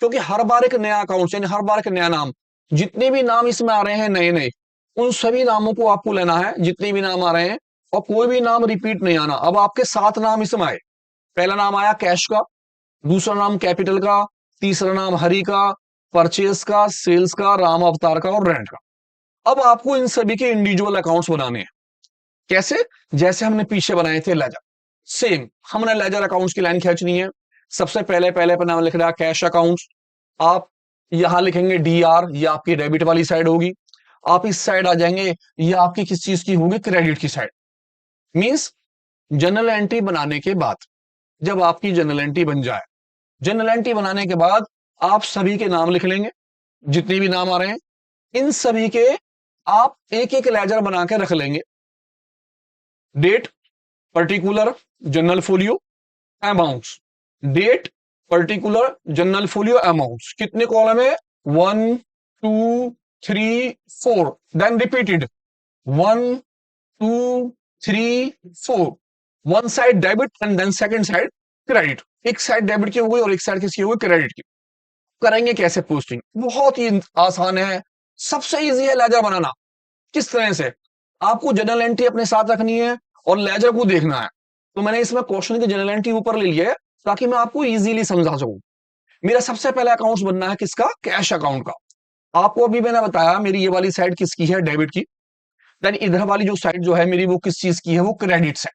क्योंकि हर बार एक नया अकाउंट यानी हर बार एक नया नाम। जितने भी नाम इसमें आ रहे हैं नए नए, उन सभी नामों को आपको लेना है जितने भी नाम आ रहे हैं, और कोई भी नाम रिपीट नहीं आना। अब आपके 7 नाम इसमें आए। पहला नाम आया कैश का, दूसरा नाम कैपिटल का, तीसरा नाम हरी का, परचेस का, सेल्स का, राम अवतार का और रेंट का। अब आपको इन सभी के इंडिविजुअल अकाउंट्स बनाने हैं। कैसे, जैसे हमने पीछे बनाए थे लेजर, सेम हमने लेजर अकाउंट्स की लाइन खींचनी है। सबसे पहले पहले पर नाम लिख रहा है कैश अकाउंट्स। आप यहां लिखेंगे डी आर, ये आपकी डेबिट वाली साइड होगी। आप इस साइड आ जाएंगे, ये आपकी किस चीज की होगी, क्रेडिट की साइड। मींस जनरल एंट्री बनाने के बाद, जब आपकी जनरल एंट्री बन जाए, जनरल एंट्री बनाने के बाद आप सभी के नाम लिख लेंगे, जितने भी नाम आ रहे हैं इन सभी के आप एक एक लेजर बना के रख लेंगे। Date, particular, general folio, amounts. Date, particular, general folio, amounts. कितने कॉलम है, 1 2 3 4। Then repeated 1 2 3 4। One side debit and then second side credit. एक साइड डेबिट की हो गई और एक साइड किसकी हो गई, क्रेडिट की। करेंगे कैसे पोस्टिंग, बहुत ही आसान है, सबसे इजी है लेजर बनाना। किस तरह से, आपको जनरल एंट्री अपने साथ रखनी है और लेजर को देखना है। तो मैंने इसमें क्वेश्चन की जनरल एंट्री ऊपर ले लिया है ताकि मैं आपको इजीली समझा सकूं। मेरा सबसे पहला अकाउंट बनना है किसका, कैश अकाउंट का। आपको अभी मैंने बताया मेरी ये वाली साइड किसकी है, डेबिट की। देन इधर वाली जो साइड जो है मेरी वो किस चीज की है, वो क्रेडिट है।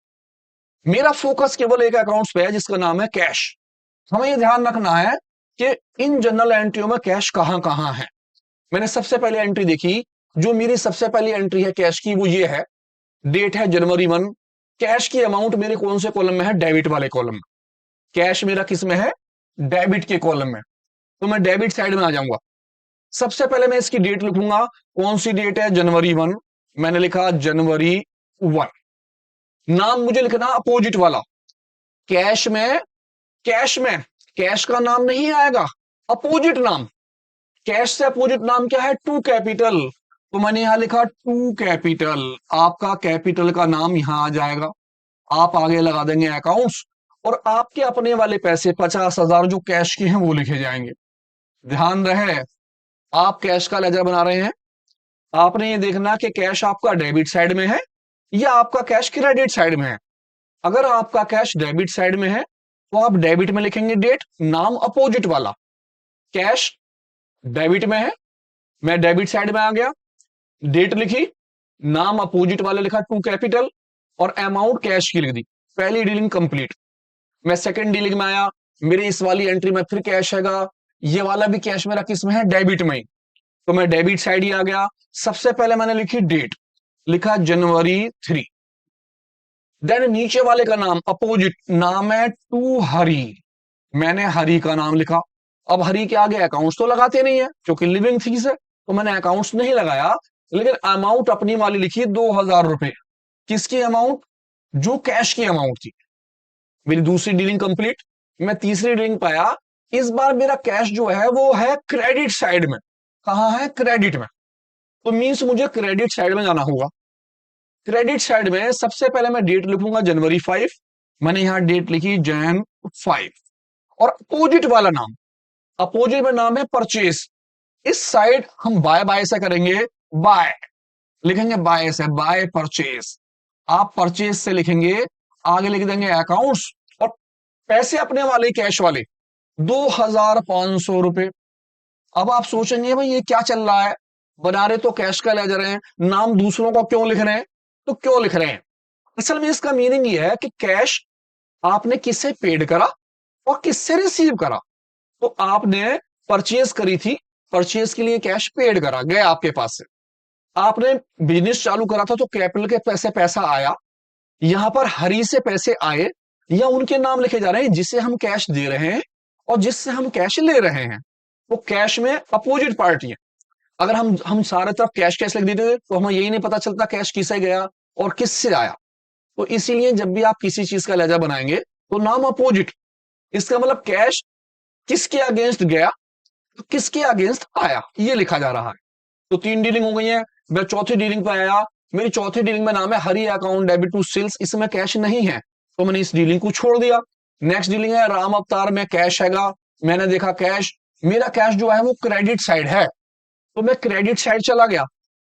मेरा फोकस केवल एक अकाउंट पे है जिसका नाम है कैश। हमें यह ध्यान रखना है कि इन जनरल एंट्रियों में कैश कहां कहां है। मैंने सबसे पहले एंट्री देखी, जो मेरी सबसे पहली एंट्री है कैश की वो ये है। डेट है जनवरी 1। कैश की अमाउंट मेरे कौन से कॉलम में है, डेबिट वाले कॉलम में। कैश मेरा किस में है, डेबिट के कॉलम में। तो मैं डेबिट साइड में आ जाऊंगा। सबसे पहले मैं इसकी डेट लिखूंगा। कौन सी डेट है? जनवरी 1। मैंने लिखा जनवरी 1। नाम मुझे लिखना अपोजिट वाला। कैश में, कैश में कैश का नाम नहीं आएगा, अपोजिट नाम। कैश से अपोजिट नाम क्या है? To capital. तो मैंने यहां लिखा टू कैपिटल। आपका कैपिटल का नाम यहां आ जाएगा। आप आगे लगा देंगे अकाउंट्स, और आपके अपने वाले पैसे 50,000 जो कैश के हैं वो लिखे जाएंगे। ध्यान रहे, आप कैश का लेजर बना रहे हैं, आपने ये देखना कि कैश आपका डेबिट साइड में है या आपका कैश क्रेडिट साइड में है। अगर आपका कैश डेबिट साइड में है तो आप डेबिट में लिखेंगे डेट, नाम अपोजिट वाला। कैश डेबिट में है, मैं डेबिट साइड में आ गया, डेट लिखी, नाम अपोजिट वाले लिखा टू कैपिटल, और अमाउंट कैश की लिख दी। पहली डीलिंग कंप्लीट। मैं सेकंड डीलिंग में आया, मेरी इस वाली एंट्री में फिर कैश हैगा, ये वाला भी कैश मेरा किस में है? डेबिट में ही। तो मैं डेबिट साइड ही आ गया। सबसे पहले मैंने लिखी डेट, लिखा जनवरी 3। देन नीचे वाले का नाम अपोजिट, नाम है टू हरी, मैंने हरी का नाम लिखा। अब हरी के आगे अकाउंट्स तो लगाते नहीं है क्योंकि लिविंग फीस है, तो मैंने अकाउंट्स नहीं लगाया, लेकिन अमाउंट अपनी वाली लिखी 2,000 रुपए। किसकी अमाउंट? जो कैश की अमाउंट थी। मेरी दूसरी डीलिंग कंप्लीट। मैं तीसरी डीलिंग पाया, इस बार मेरा कैश जो है वो है क्रेडिट साइड में। कहां है? क्रेडिट में। तो मींस मुझे क्रेडिट साइड में जाना होगा। क्रेडिट साइड में सबसे पहले मैं डेट लिखूंगा जनवरी 5। मैंने यहां डेट लिखी Jan 5। और अपोजिट वाला नाम, अपोजिट में नाम है परचेस। इस साइड हम बाय बाय से करेंगे, बाय लिखेंगे, बाय से बाय परचेस। आप परचेस से लिखेंगे, आगे लिख देंगे अकाउंट्स, और पैसे अपने वाले कैश वाले 2,500 रुपए। अब आप सोचेंगे भाई ये क्या चल रहा है, बना रहे तो कैश का लेजर हैं, नाम दूसरों का क्यों लिख रहे हैं? तो क्यों लिख रहे हैं? असल में इसका मीनिंग ये है कि कैश आपने किससे पेड करा और किससे रिसीव करा। तो आपने परचेज करी थी, परचेज के लिए कैश पेड करा, गए आपके पास से। आपने बिजनेस चालू करा था तो कैपिटल के पैसे पैसा आया, यहां पर हरी से पैसे आए, या उनके नाम लिखे जा रहे हैं जिसे हम कैश दे रहे हैं और जिससे हम कैश ले रहे हैं। वो कैश में अपोजिट पार्टी है। अगर हम सारे तरफ कैश कैश लिख देते तो हमें यही नहीं पता चलता कैश किसे गया और किससे आया। तो इसीलिए जब भी आप किसी चीज का लेजा बनाएंगे तो नाम अपोजिट, इसका मतलब कैश किसके अगेंस्ट गया तो किसके अगेंस्ट आया, ये लिखा जा रहा है। तो 3 डीलिंग हो गई है। मैं चौथी डीलिंग पे आया, मेरी चौथी डीलिंग में नाम है हरी अकाउंट डेबिट टू सेल्स, इसमें कैश नहीं है तो मैंने इस डीलिंग को छोड़ दिया। नेक्स्ट डीलिंग है राम अवतार में कैश हैगा, मैंने देखा कैश, मेरा कैश जो है वो क्रेडिट साइड है तो मैं क्रेडिट साइड चला गया।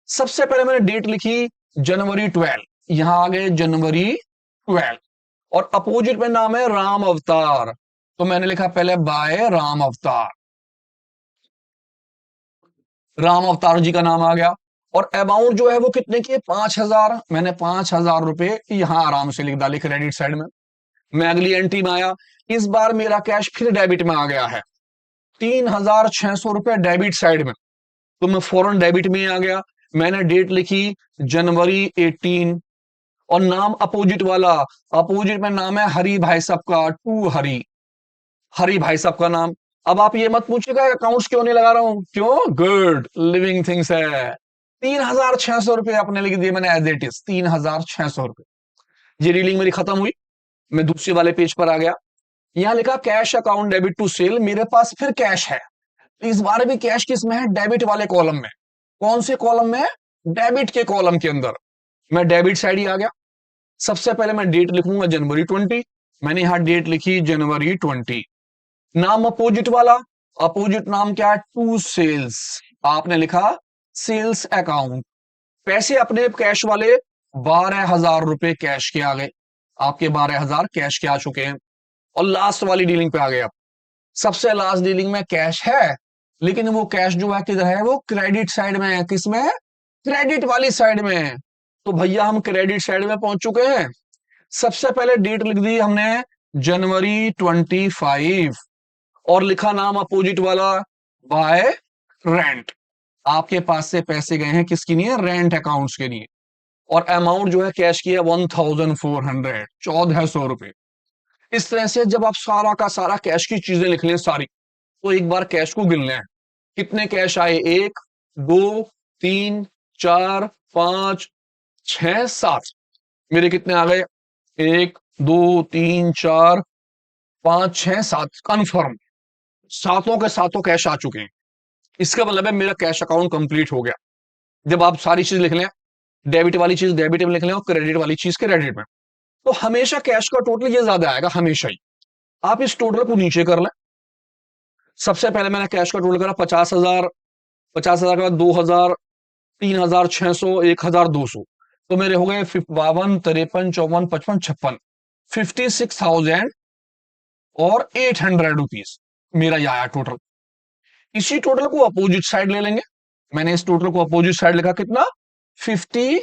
सबसे पहले मैंने डेट लिखी जनवरी 12, यहां आ गए जनवरी 12, और अपोजिट में नाम है राम अवतार, तो मैंने लिखा पहले बाय राम अवतार, राम अवतार जी का नाम आ गया। और अमाउंट जो है वो कितने की है? 5,000। मैंने 5,000 रुपए यहां आराम से लिख डाली क्रेडिट साइड में। मैं अगली एंट्री में आया, इस बार मेरा कैश फिर डेबिट में आ गया है, 3,600 रुपए डेबिट साइड में, तो मैं फौरन डेबिट में आ गया। मैंने डेट लिखी जनवरी 18, और नाम अपोजिट वाला, अपोजिट में नाम है हरी भाई साहब का, टू हरी, हरी भाई साहब का नाम। अब आप ये मत पूछिएगा अकाउंट्स क्यों नहीं लगा रहा हूं, क्यों? गुड, लिविंग थिंग्स है। 3,600 रुपए आपने लिख दिए मैंने एज इट इज, 3,600 रुपए। ये रीडिंग मेरी खत्म हुई। मैं दूसरे वाले पेज पर आ गया, यहां लिखा cash account debit to sale, मेरे पास फिर कैश है। इस बार भी कैश किस में है? डेबिट वाले कॉलम में। कौन से कॉलम में? डेबिट के कॉलम के अंदर। मैं डेबिट साइड ही आ गया। सबसे पहले मैं डेट लिखूंगा जनवरी 20। मैंने यहां डेट लिखी जनवरी 20। नाम अपोजिट वाला, अपोजिट नाम क्या है? टू सेल्स, आपने लिखा सेल्स अकाउंट। पैसे अपने कैश वाले 12,000 रुपए कैश के आ गए, आपके 12,000 कैश के आ चुके हैं। और लास्ट वाली डीलिंग पे आ गए आप। सबसे लास्ट डीलिंग में कैश है, लेकिन वो कैश जो है किधर है? वो क्रेडिट साइड में है। किस में है? क्रेडिट वाली साइड में है। तो भैया हम क्रेडिट साइड में पहुंच चुके हैं। सबसे पहले डेट लिख दी हमने जनवरी 25, और लिखा नाम अपोजिट वाला बाय रेंट। आपके पास से पैसे गए हैं किसकी नहीं है? रेंट अकाउंट्स के लिए। और अमाउंट जो है कैश की है 1,400, 1,400 रुपए। इस तरह से जब आप सारा का सारा कैश की चीजें लिख लें सारी, तो एक बार कैश को गिन लें। कितने कैश आए, 1 2 3 4 5 6 7, मेरे कितने आ गए, 1 2 3 4 5 6 7 कन्फर्म, सातों के सातों कैश आ चुके हैं। इसका मतलब है मेरा कैश अकाउंट कंप्लीट हो गया। जब आप सारी चीज लिख लें, डेबिट वाली चीज डेबिट में लिख लें और क्रेडिट वाली चीज क्रेडिट में, तो हमेशा कैश का टोटल ये ज्यादा आएगा हमेशा ही। आप इस टोटल को नीचे कर लें। सबसे पहले मैंने कैश का टोटल करा 50,000, 50,000 के बाद 2,000, 3,600, 1,200, तो मेरे हो गए 52, 53, 54, 55, 56,800 रुपीज मेरा ये आया टोटल। इसी टोटल को अपोजिट साइड ले लेंगे। मैंने इस टोटल को अपोजिट साइड लिखा कितना, 50।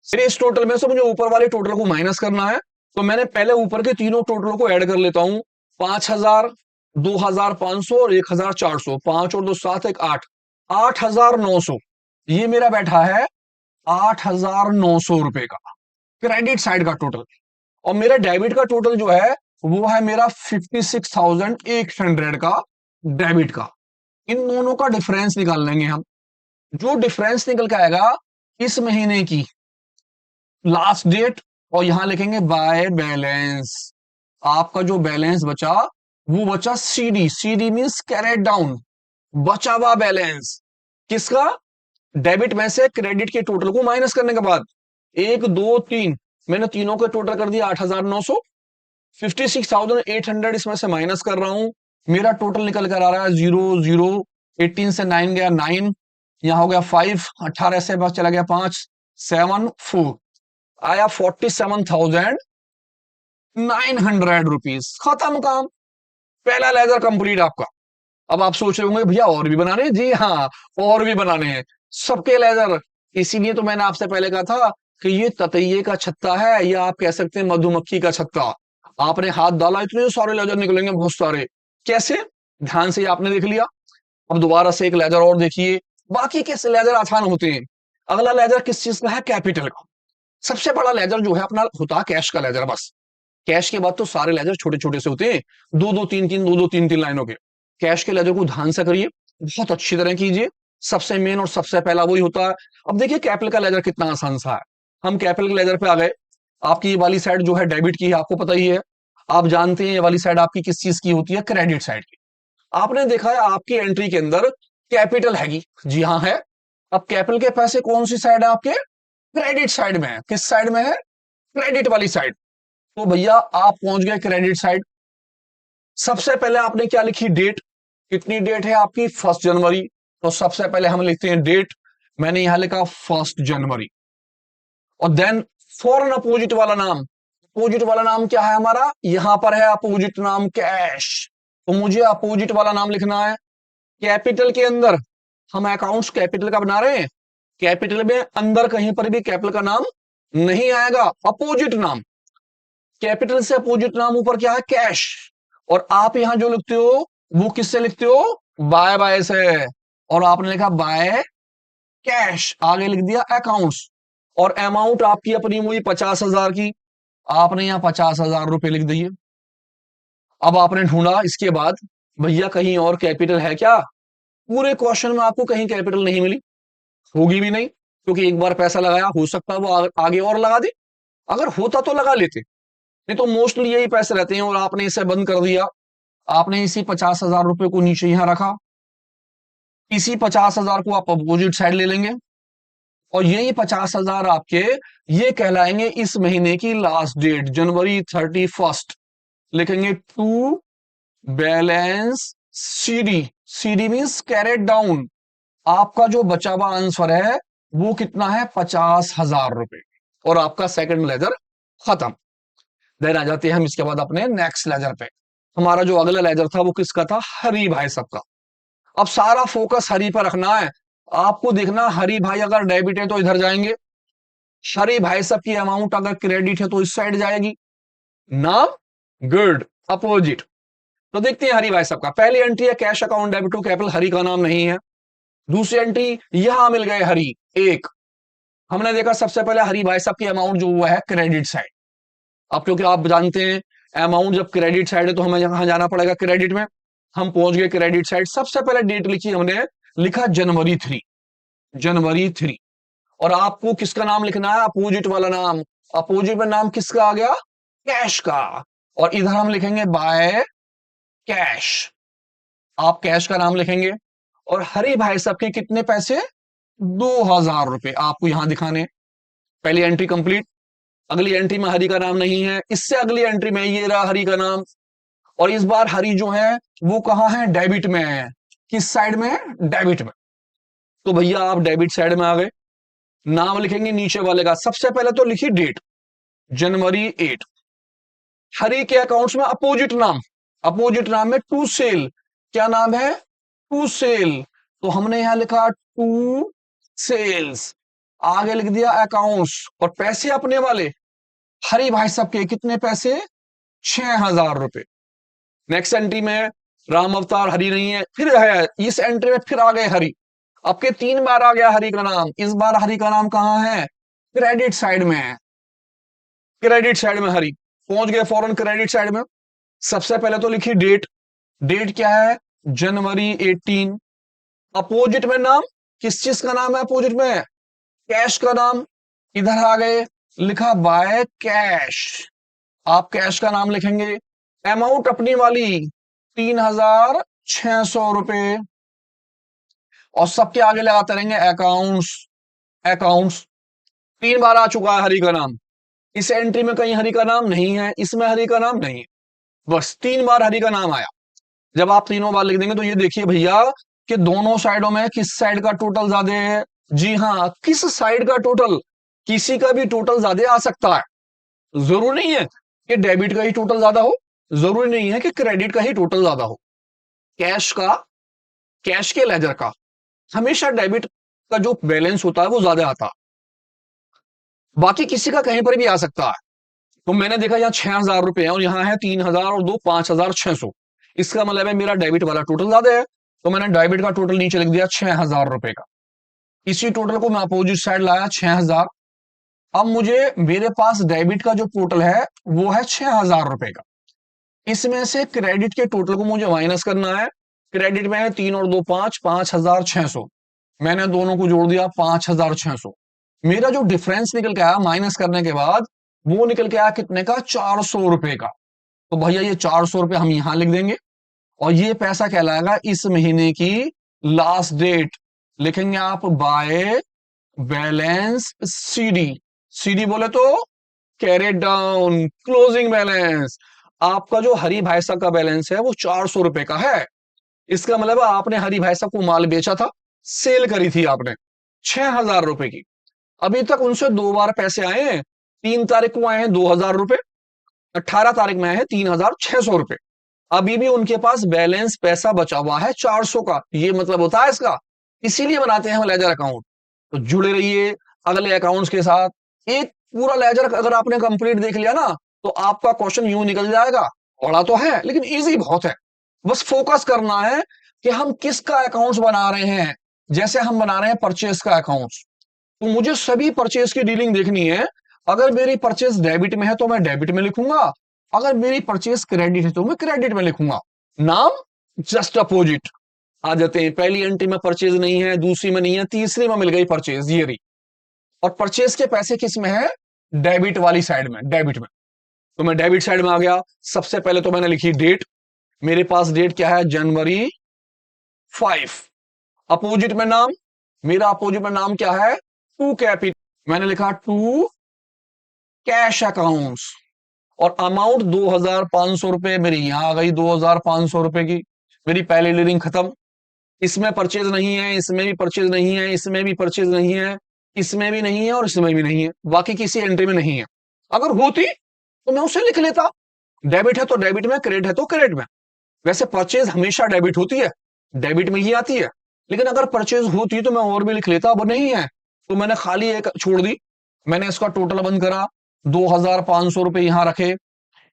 फिर इस टोटल में से मुझे ऊपर वाले टोटल को माइनस करना है, तो मैंने पहले ऊपर के तीनों टोटल को ऐड कर लेता हूं। 5,000, 2,500 और 1,400, 5 और 2 7, 1 8, 8,900, ये मेरा बैठा है 8,900 रुपए का क्रेडिट साइड का टोटल। और मेरा डेबिट का टोटल जो है वो है मेरा 56,800 का डेबिट का। इन दोनों का डिफरेंस निकाल लेंगे हम। जो डिफरेंस निकल के आएगा इस महीने की लास्ट डेट, और यहां लिखेंगे बाय बैलेंस। आपका जो बैलेंस बचा वो बचा CD, CD means carried down, बचा हुआ बैलेंस किसका, डेबिट में से क्रेडिट के टोटल को माइनस करने के बाद। 1 2 3, मैंने तीनों के टोटल कर दिया 8,900, 56,800 इसमें से माइनस कर रहा हूं, मेरा टोटल निकल कर आ रहा है 0 0, 18 से 9 गया 9, यहां हो गया 5, 18 से बस चला गया 5, 7 4, आया 47,900 रुपीज। खत्म काम, पहला लेजर कंप्लीट आपका। अब आप सोच रहे होंगे भैया और भी बनाने हैं, जी हाँ और भी बनाने हैं सबके लेजर। इसीलिए तो मैंने आपसे पहले कहा था कि ये ततैये का छत्ता है, या आप कह सकते हैं मधुमक्खी का छत्ता। आपने हाथ डाला इतने सारे लेजर निकलेंगे, बहुत सारे। कैसे, ध्यान से आपने देख लिया, अब दोबारा से एक लेजर और देखिए। बाकी कैसे लेजर आसान होते हैं। अगला लेजर किस चीज का है, कैपिटल का। सबसे बड़ा लेजर जो है अपना होता है कैश का लेजर, बस। कैश के बाद तो सारे लेजर छोटे छोटे से होते हैं, 2 2 3 3, 2 2 3 3 लाइनों के। कैश के लेजर को ध्यान से करिए, बहुत अच्छी तरह कीजिए। सबसे मेन और सबसे पहला वही होता है। अब देखिए कैपिटल का लेजर कितना आसान सा है। हम कैपिटल के लेजर पे आ गए। आपकी ये वाली साइड जो है डेबिट की है, आपको पता ही है। आप जानते हैं ये वाली साइड आपकी किस चीज की होती है, क्रेडिट साइड की। आपने देखा है आपकी एंट्री के अंदर कैपिटल हैगी, जी हाँ है। अब कैपिटल के पैसे कौन सी साइड है आपके, क्रेडिट साइड में है। किस साइड में है, क्रेडिट वाली साइड। तो भैया आप पहुंच गए क्रेडिट साइड। सबसे पहले आपने क्या लिखी, डेट। कितनी डेट है आपकी, 1 जनवरी। तो सबसे पहले हम लिखते हैं डेट। मैंने यहां लिखा 1 जनवरी। और देन फॉरन अपोजिट वाला नाम। अपोजिट वाला नाम क्या है हमारा, यहां पर है अपोजिट नाम कैश। तो मुझे अपोजिट वाला नाम लिखना है। कैपिटल के अंदर हम अकाउंट्स कैपिटल का बना रहे हैं, कैपिटल में अंदर कहीं पर भी कैपिटल का नाम नहीं आएगा, अपोजिट नाम। कैपिटल से अपोजिट नाम ऊपर क्या है, कैश। और आप यहां जो लिखते हो वो किससे लिखते हो, बाय बाय से। और आपने लिखा बाय कैश, आगे लिख दिया अकाउंट्स। और अमाउंट आपकी अपनी हुई 50,000 की, आपने यहां 50,000 रुपए लिख दिए। अब आपने ढूंढा इसके बाद भैया कहीं और कैपिटल है क्या। पूरे क्वेश्चन में आपको कहीं कैपिटल नहीं मिली, होगी भी नहीं, क्योंकि एक बार पैसा लगाया, हो सकता है वो आगे और लगा दे। अगर होता तो लगा लेते, नहीं तो मोस्टली यही पैसे रहते हैं। और आपने इसे बंद कर दिया। आपने इसी 50,000 रुपए को नीचे यहां रखा। इसी 50,000 को आप अपोजिट साइड ले लेंगे। और यही 50,000 आपके ये कहलाएंगे इस महीने की लास्ट डेट, January 31st। लिखेंगे to balance CD. CD means carried down. आपका जो बचा हुआ आंसर है वो कितना है, 50,000 रुपए। और आपका सेकंड लेजर खत्म। देन आ जाते हैं हम इसके बाद अपने नेक्स्ट लेजर पे। हमारा जो अगला लेजर था वो किसका था, हरी भाई सबका। अब सारा फोकस हरी पर रखना है। आपको देखना हरी भाई अगर डेबिट है तो इधर जाएंगे, हरी भाई सब की अमाउंट अगर क्रेडिट है तो इस साइड जाएगी। नाम गुड, अपोजिट। तो देखते हैं हरी भाई सबका। पहली एंट्री है cash account debit to capital, Hari का नाम नहीं है। दूसरी एंट्री यहां मिल गए हरी एक। हमने देखा सबसे पहले हरी भाई साहब की अमाउंट जो हुआ है क्रेडिट साइड। अब क्योंकि आप जानते हैं अमाउंट जब क्रेडिट साइड है तो हमें यहां जाना पड़ेगा क्रेडिट में। हम पहुंच गए क्रेडिट साइड। सबसे पहले डेट लिखी हमने लिखा जनवरी 3, जनवरी 3। और आपको किसका नाम लिखना है? अपोजिट वाला नाम। अपोजिट में नाम किसका आ गया? कैश का। और इधर हम लिखेंगे बाय कैश। आप कैश का नाम लिखेंगे। और हरि भाई साहब के कितने पैसे? 2,000 रुपए आपको यहां दिखाने। पहली एंट्री कंप्लीट। अगली एंट्री में हरि का नाम नहीं है, इससे अगली एंट्री में ये रहा हरि का नाम। और इस बार हरि जो है वो कहां है? डेबिट में है। किस साइड में है? डेबिट में। तो भैया आप डेबिट साइड में आ गए। नाम लिखेंगे नीचे वाले का। सबसे पहले तो लिखिए डेट, जनवरी 8। हरि के अकाउंट्स में अपोजिट नाम, अपोजिट नाम में टू सेल। क्या नाम है? To sale. तो हमने यहां लिखा टू सेल्स। आगे लिख दिया अकाउंट्स। और पैसे अपने वाले हरि भाई साहब के कितने पैसे? 6,000 रुपए। नेक्स्ट एंट्री में राम अवतार हरि नहीं है, फिर है इस एंट्री में फिर आ गए हरि। आपके 3 बार आ गया हरि का नाम। इस बार हरि का नाम कहां है? क्रेडिट साइड में है। क्रेडिट साइड में हरि पहुंच गए फौरन क्रेडिट साइड में। सबसे पहले तो लिखिए डेट। डेट क्या है? जनवरी 18। अपोजिट में नाम, किस चीज का नाम है अपोजिट में? कैश का नाम। इधर आ गए, लिखा बाय कैश। आप कैश का नाम लिखेंगे। अमाउंट अपनी वाली 3,600 रुपए। और सबके आगे लगाते रहेंगे अकाउंट्स, अकाउंट्स। 3 बार आ चुका है हरि का नाम। इस एंट्री में कहीं हरि का नाम नहीं है, इसमें हरि का नाम नहीं है। बस 3 बार हरि का नाम आया। जब आप तीनों बार लिख देंगे तो ये देखिए भैया कि दोनों साइडों में किस साइड का टोटल ज्यादा है। जी हाँ, किस साइड का टोटल? किसी का भी टोटल ज्यादा आ सकता है। जरूरी नहीं है कि डेबिट का ही टोटल ज्यादा हो, जरूरी नहीं है कि क्रेडिट का ही टोटल ज्यादा हो। कैश का, कैश के लेजर का हमेशा डेबिट का जो बैलेंस होता है वो ज्यादा आता है। बाकी किसी का कहीं पर भी आ सकता है। तो मैंने देखा यहाँ 6,000 रुपए है और यहाँ है 3,000 और दो 5,600। इसका मतलब है मेरा डेबिट वाला टोटल ज्यादा है। तो मैंने डेबिट का टोटल नीचे लिख दिया 6,000 रुपए का। इसी टोटल को मैं अपोजिट साइड लाया 6,000। अब मुझे मेरे पास डेबिट का जो टोटल है वो है 6,000 रुपए का। इसमें से क्रेडिट के टोटल को मुझे माइनस करना है। क्रेडिट में है 3 और 2 5, 5,600। मैंने दोनों को जोड़ दिया 5,600। मेरा जो डिफरेंस निकल के आया माइनस करने के बाद वो निकल के आया कितने का? 400 रुपए का। तो भैया ये 400 रुपए हम यहां लिख देंगे। और ये पैसा कहलाएगा इस महीने की लास्ट डेट। लिखेंगे आप बाय बैलेंस सीडी। सीडी बोले तो कैरेट डाउन, क्लोजिंग बैलेंस। आपका जो हरि भाई साहब का बैलेंस है वो 400 रुपए का है। इसका मतलब आपने हरि भाई साहब को माल बेचा था, सेल करी थी आपने 6,000 रुपए की। अभी तक उनसे 2 बार पैसे आए हैं। 3 तारीख को आए हैं 2,000 रुपए, 18 तारीख में आए हैं 3,600 रुपए। अभी भी उनके पास बैलेंस पैसा बचा हुआ है 400 का। ये मतलब होता है इसका। इसीलिए बनाते हैं हम लेजर अकाउंट। तो जुड़े रहिए अगले अकाउंट्स के साथ। एक पूरा लेजर अगर आपने कंप्लीट देख लिया ना तो आपका क्वेश्चन यूं निकल जाएगा। बड़ा तो है लेकिन इजी बहुत है। बस फोकस करना है कि हम किसका अकाउंट्स बना रहे हैं। जैसे हम बना रहे हैं परचेस का अकाउंट्स, तो मुझे सभी परचेस की डीलिंग देखनी है। अगर मेरी परचेस डेबिट में है तो मैं डेबिट में लिखूंगा, अगर मेरी परचेस क्रेडिट है तो मैं क्रेडिट में लिखूंगा। नाम जस्ट अपोजिट। आ जाते हैं, पहली एंट्री में परचेज नहीं है, दूसरी में नहीं है, तीसरी में मिल गई परचेज, ये रही। और परचेज के पैसे किस में है? डेबिट वाली साइड में, डेबिट में। तो मैं डेबिट साइड में आ गया। सबसे पहले तो मैंने लिखी डेट। मेरे पास डेट क्या है? जनवरी 5। अपोजिट में नाम, मेरा अपोजिट में नाम क्या है? To capital. मैंने लिखा टू कैश अकाउंट्स। और अमाउंट 2,500 रुपए मेरी यहां आ गई, 2,500 रुपए की। मेरी पहली डीलिंग खत्म। इसमें परचेज नहीं है, इसमें भी परचेज नहीं है, इसमें भी परचेज नहीं है, इसमें भी नहीं है और इसमें भी नहीं है। बाकी किसी एंट्री में नहीं है। अगर होती तो मैं उसे लिख लेता। डेबिट है तो डेबिट में, क्रेडिट है तो क्रेडिट में। वैसे परचेज हमेशा डेबिट होती है, डेबिट में ही आती है। लेकिन अगर परचेज होती तो मैं और भी लिख लेता, अब नहीं है तो मैंने खाली एक छोड़ दी। मैंने इसका टोटल बंद करा, 2,500 रुपए यहां रखे।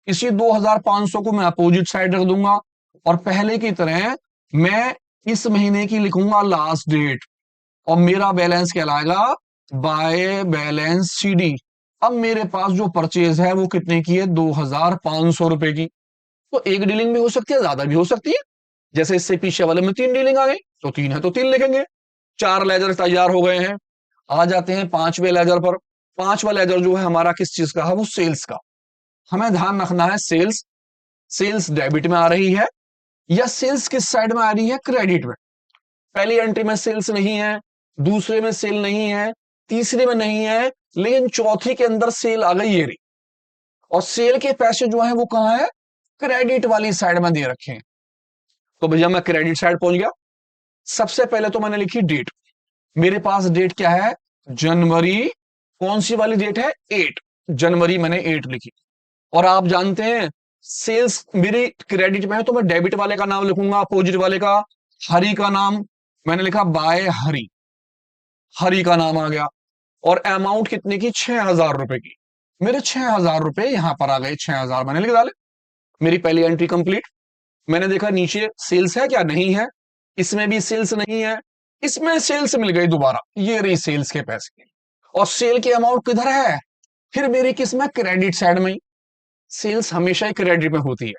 इसी 2,500 को मैं अपोजिट साइड रख दूंगा। और पहले की तरह मैं इस महीने की लिखूंगा लास्ट डेट। और मेरा बैलेंस कहलाएगा बाय बैलेंस सीडी। अब मेरे पास जो परचेज है वो कितने की है? 2,500 रुपए की। तो एक डीलिंग भी हो सकती है, ज्यादा भी हो सकती है। जैसे इससे पीछे वाले में 3 डीलिंग आ गई, तो 3 है तो 3 लिखेंगे। 4 लेजर तैयार हो गए हैं। आ जाते हैं 5वें लेजर पर। 5वां लेजर जो है हमारा किस चीज का है, वो सेल्स का। हमें ध्यान रखना है सेल्स, सेल्स डेबिट में आ रही है या सेल्स किस साइड में आ रही है, क्रेडिट में। पहली एंट्री में सेल्स नहीं है, दूसरे में सेल नहीं है, तीसरे में नहीं है, लेकिन चौथी के अंदर सेल आ गई, ये रही। और सेल के पैसे जो है वो कहां है, क्रेडिट वाली साइड में दे रखे हैं। तो भैया मैं क्रेडिट साइड पहुंच गया। सबसे पहले तो मैंने लिखी डेट। मेरे पास डेट क्या है, जनवरी। कौन सी वाली डेट है, 8 जनवरी, मैंने 8 लिखी। और आप जानते हैं सेल्स मेरी क्रेडिट में है तो मैं डेबिट वाले का नाम लिखूंगा, अपोजिट वाले का। हरी का नाम मैंने लिखा बाय हरी, हरी का नाम आ गया। और अमाउंट कितने की, 6,000 रुपए की। मेरे 6,000 रुपए यहां पर आ गए, 6,000 मैंने लिख डाले। मेरी पहली एंट्री कंप्लीट। मैंने देखा नीचे सेल्स है क्या, नहीं है। इसमें भी सेल्स नहीं है, इसमें सेल्स मिल गई दोबारा, ये रही सेल्स के पैसे। और सेल की अमाउंट किधर है, फिर मेरी किस में, क्रेडिट साइड में ही। सेल्स हमेशा ही क्रेडिट में होती है,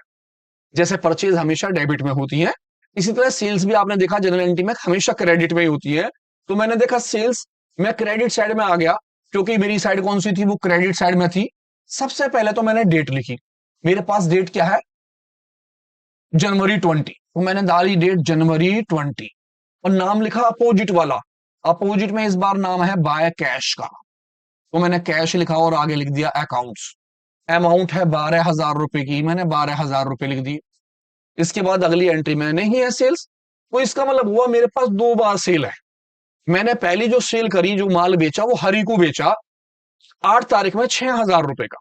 जैसे परचेज हमेशा डेबिट में होती है, इसी तरह सेल्स भी आपने देखा जनरल एंट्री में हमेशा क्रेडिट में ही होती है। तो मैंने देखा सेल्स, मैं क्रेडिट साइड में आ गया, क्योंकि मेरी साइड कौन सी थी, वो क्रेडिट साइड में थी। सबसे पहले तो मैंने डेट लिखी। मेरे पास डेट क्या है, जनवरी 20, तो मैंने डाली डेट जनवरी 20। और नाम लिखा अपोजिट वाला। अपोजिट में इस बार नाम है बाय कैश का, तो मैंने कैश लिखा और आगे लिख दिया अकाउंट्स। अमाउंट है 12,000 रुपए की, मैंने 12,000 रुपए लिख दिए। इसके बाद अगली एंट्री में नहीं है सेल्स, तो इसका मतलब हुआ मेरे पास 2 बार सेल है। मैंने पहली जो सेल करी, जो माल बेचा, वो हरी को बेचा 8 तारीख में 6,000 रुपए का।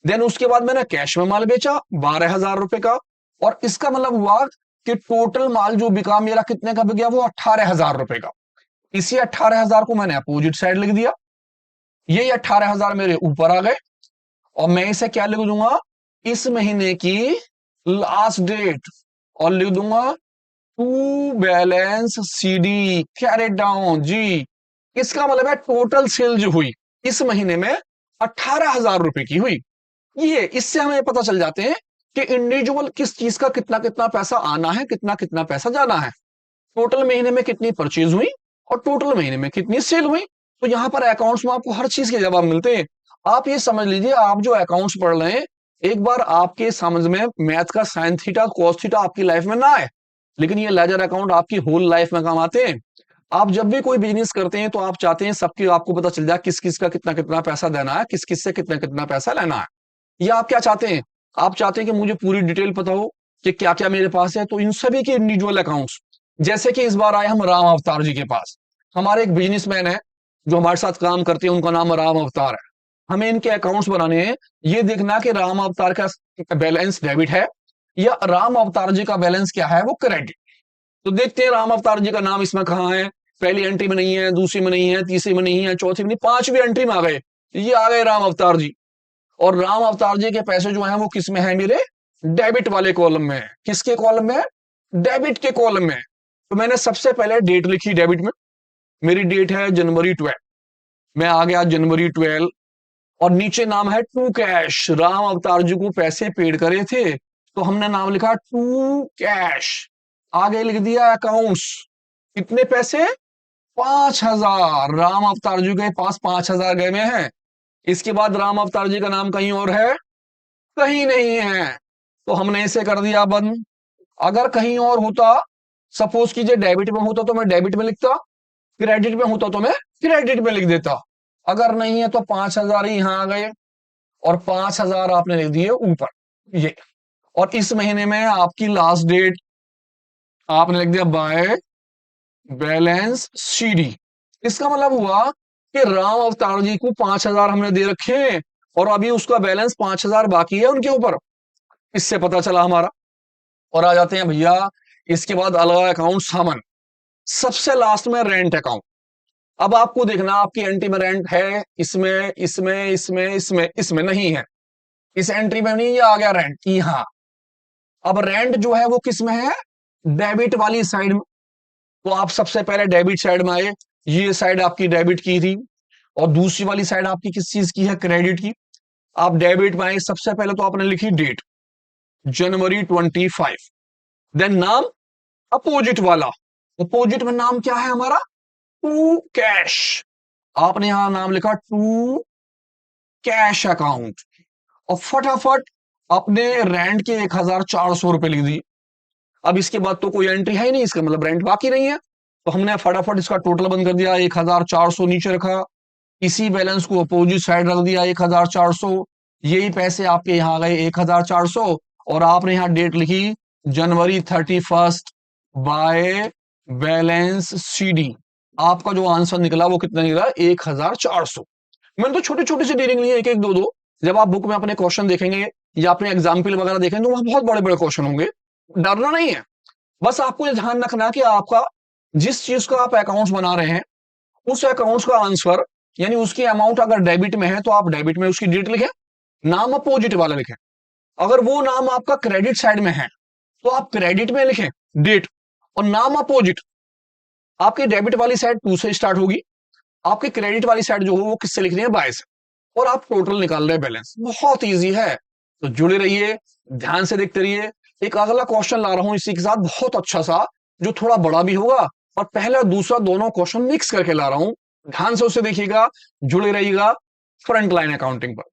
देन उसके बाद मैंने कैश में माल बेचा 12,000 रुपए का। और इसका मतलब हुआ कि टोटल माल जो बिका मेरा कितने का बिक गया, वो 18,000 रुपए का। इसी 18,000 को मैंने अपोजिट साइड लिख दिया। यही 18,000 मेरे ऊपर आ गए। और मैं इसे क्या लिख दूंगा, इस महीने की लास्ट डेट। और लिख दूंगा to balance CD carried down जी। इसका मतलब है टोटल सेल जो हुई इस महीने में 18,000 रुपए की हुई। ये इससे हमें पता चल जाते हैं कि इंडिविजुअल किस चीज का कितना कितना पैसा आना है, कितना कितना पैसा जाना है। टोटल महीने में कितनी परचेज हुई और टोटल महीने में कितनी सेल हुई। तो यहां पर अकाउंट्स में आपको हर चीज के जवाब मिलते हैं। आप ये समझ लीजिए, आप जो अकाउंट्स पढ़ रहे हैं, एक बार आपके समझ में मैथ का साइन थीटा कॉस थीटा आपकी लाइफ में ना आए, लेकिन ये लेजर अकाउंट आपकी होल लाइफ में काम आते हैं। आप जब भी कोई बिजनेस करते हैं तो आप चाहते हैं सबकी आपको पता चल जाए किस किस का कितना कितना पैसा देना है, किस किस से कितना कितना पैसा लेना है। या आप क्या चाहते हैं, आप चाहते हैं कि मुझे पूरी डिटेल पता हो कि क्या क्या मेरे पास है। तो इन सभी के इंडिविजुअल अकाउंट्स, जैसे कि इस बार आए हम राम अवतार जी के पास। हमारे एक बिजनेसमैन है जो हमारे साथ काम करते हैं, उनका नाम राम अवतार है। हमें इनके अकाउंट्स बनाने हैं, ये देखना कि राम अवतार का बैलेंस डेबिट है या राम अवतार जी का बैलेंस क्या है, वो क्रेडिट। तो देखते हैं राम अवतार जी का नाम इसमें कहां है। पहली एंट्री में नहीं है, दूसरी में नहीं है, तीसरी में नहीं है, चौथी में नहीं, 5वीं एंट्री में आ गए। ये आ गए राम अवतार जी। और राम अवतार जी के पैसे जो हैं वो किस में है, मेरे डेबिट वाले कॉलम में है। किसके कॉलम में है, डेबिट के कॉलम में। तो मैंने सबसे पहले डेट लिखी डेबिट में। मेरी डेट है जनवरी 12, मैं आ गया जनवरी 12। और नीचे नाम है टू कैश, राम अवतार जी को पैसे पेड करे थे तो हमने नाम लिखा टू कैश। आगे लिख दिया अकाउंट्स, कितने पैसे, 5,000। राम अवतार जी के पास 5,000 गए में है। इसके बाद राम अवतार जी का नाम कहीं और है, कहीं नहीं है, तो हमने इसे कर दिया बंद। अगर कहीं और होता, सपोज कीजिए डेबिट में होता तो मैं डेबिट में लिखता, क्रेडिट में होता तो मैं क्रेडिट में लिख देता। अगर नहीं है तो 5,000 ही यहां आ गए और 5,000 आपने लिख दिए ऊपर ये। और इस महीने में आपकी लास्ट डेट आपने लिख दिया बाय बैलेंस सीडी। इसका मतलब हुआ कि राम अवतार जी को 5,000 हमने दे रखे हैं और अभी उसका बैलेंस 5,000 बाकी है उनके ऊपर। इससे पता चला हमारा। और आ जाते हैं भैया इसके बाद अलग अकाउंट सामान, सबसे लास्ट में रेंट अकाउंट। अब आपको देखना आपकी एंट्री में रेंट है, इसमें इसमें इसमें इसमें इसमें नहीं है, इस एंट्री में नहीं, ये आ गया रेंट यहां। अब रेंट जो है वो किस में है, डेबिट वाली साइड में। तो आप सबसे पहले डेबिट साइड में आए, ये साइड आपकी डेबिट की थी और दूसरी वाली साइड आपकी किस चीज की है, क्रेडिट की। आप डेबिट में आए, सबसे पहले तो आपने लिखी डेट जनवरी 25। देन नाम अपोजिट वाला अपोजिट में नाम क्या है हमारा? To cash. आपने यहां नाम लिखा टू कैश अकाउंट, और फटाफट अपने रेंट के 1,400 रुपए लिख दी। अब इसके बाद तो कोई एंट्री है ही नहीं, इसका मतलब रेंट बाकी नहीं है, तो हमने फटाफट इसका टोटल बंद कर दिया, 1,400 नीचे रखा, इसी बैलेंस को अपोजिट साइड रख दिया 1,400। यही पैसे आपके यहाँ गए 1,400, और आपने यहाँ डेट लिखी January 31 बाय बैलेंस CD। आपका जो आंसर निकला वो कितना निकला? 1,400। मैंने तो छोटे छोटे से डीलिंग लिए, एक एक दो दो। जब आप बुक में अपने क्वेश्चन देखेंगे या अपने एग्जाम्पल वगैरह देखेंगे तो वहां बहुत बड़े बड़े क्वेश्चन होंगे। डरना नहीं है, बस आपको ये ध्यान रखना कि आपका जिस चीज का आप अकाउंट्स बना रहे हैं उस अकाउंट्स का आंसर, यानी उसकी अमाउंट अगर डेबिट में है तो आप डेबिट में उसकी डेट लिखें, नाम अपोजिट वाला लिखें। अगर वो नाम आपका क्रेडिट साइड में है तो आप क्रेडिट में लिखें डेट, और नाम अपोजिट। आपकी डेबिट वाली साइड टू से स्टार्ट होगी, आपकी क्रेडिट वाली साइड जो हो वो किससे लिखनी है? बाय से। और आप टोटल निकाल रहे हैं बैलेंस। बहुत इजी है, तो जुड़े रहिए, ध्यान से देखते रहिए। एक अगला क्वेश्चन ला रहा हूं इसी के साथ, बहुत अच्छा सा, जो थोड़ा बड़ा भी होगा, और पहला दूसरा दोनों क्वेश्चन मिक्स करके ला रहा हूं। ध्यान से उसे देखिएगा, जुड़े रहिएगा फ्रंट लाइन अकाउंटिंग पर।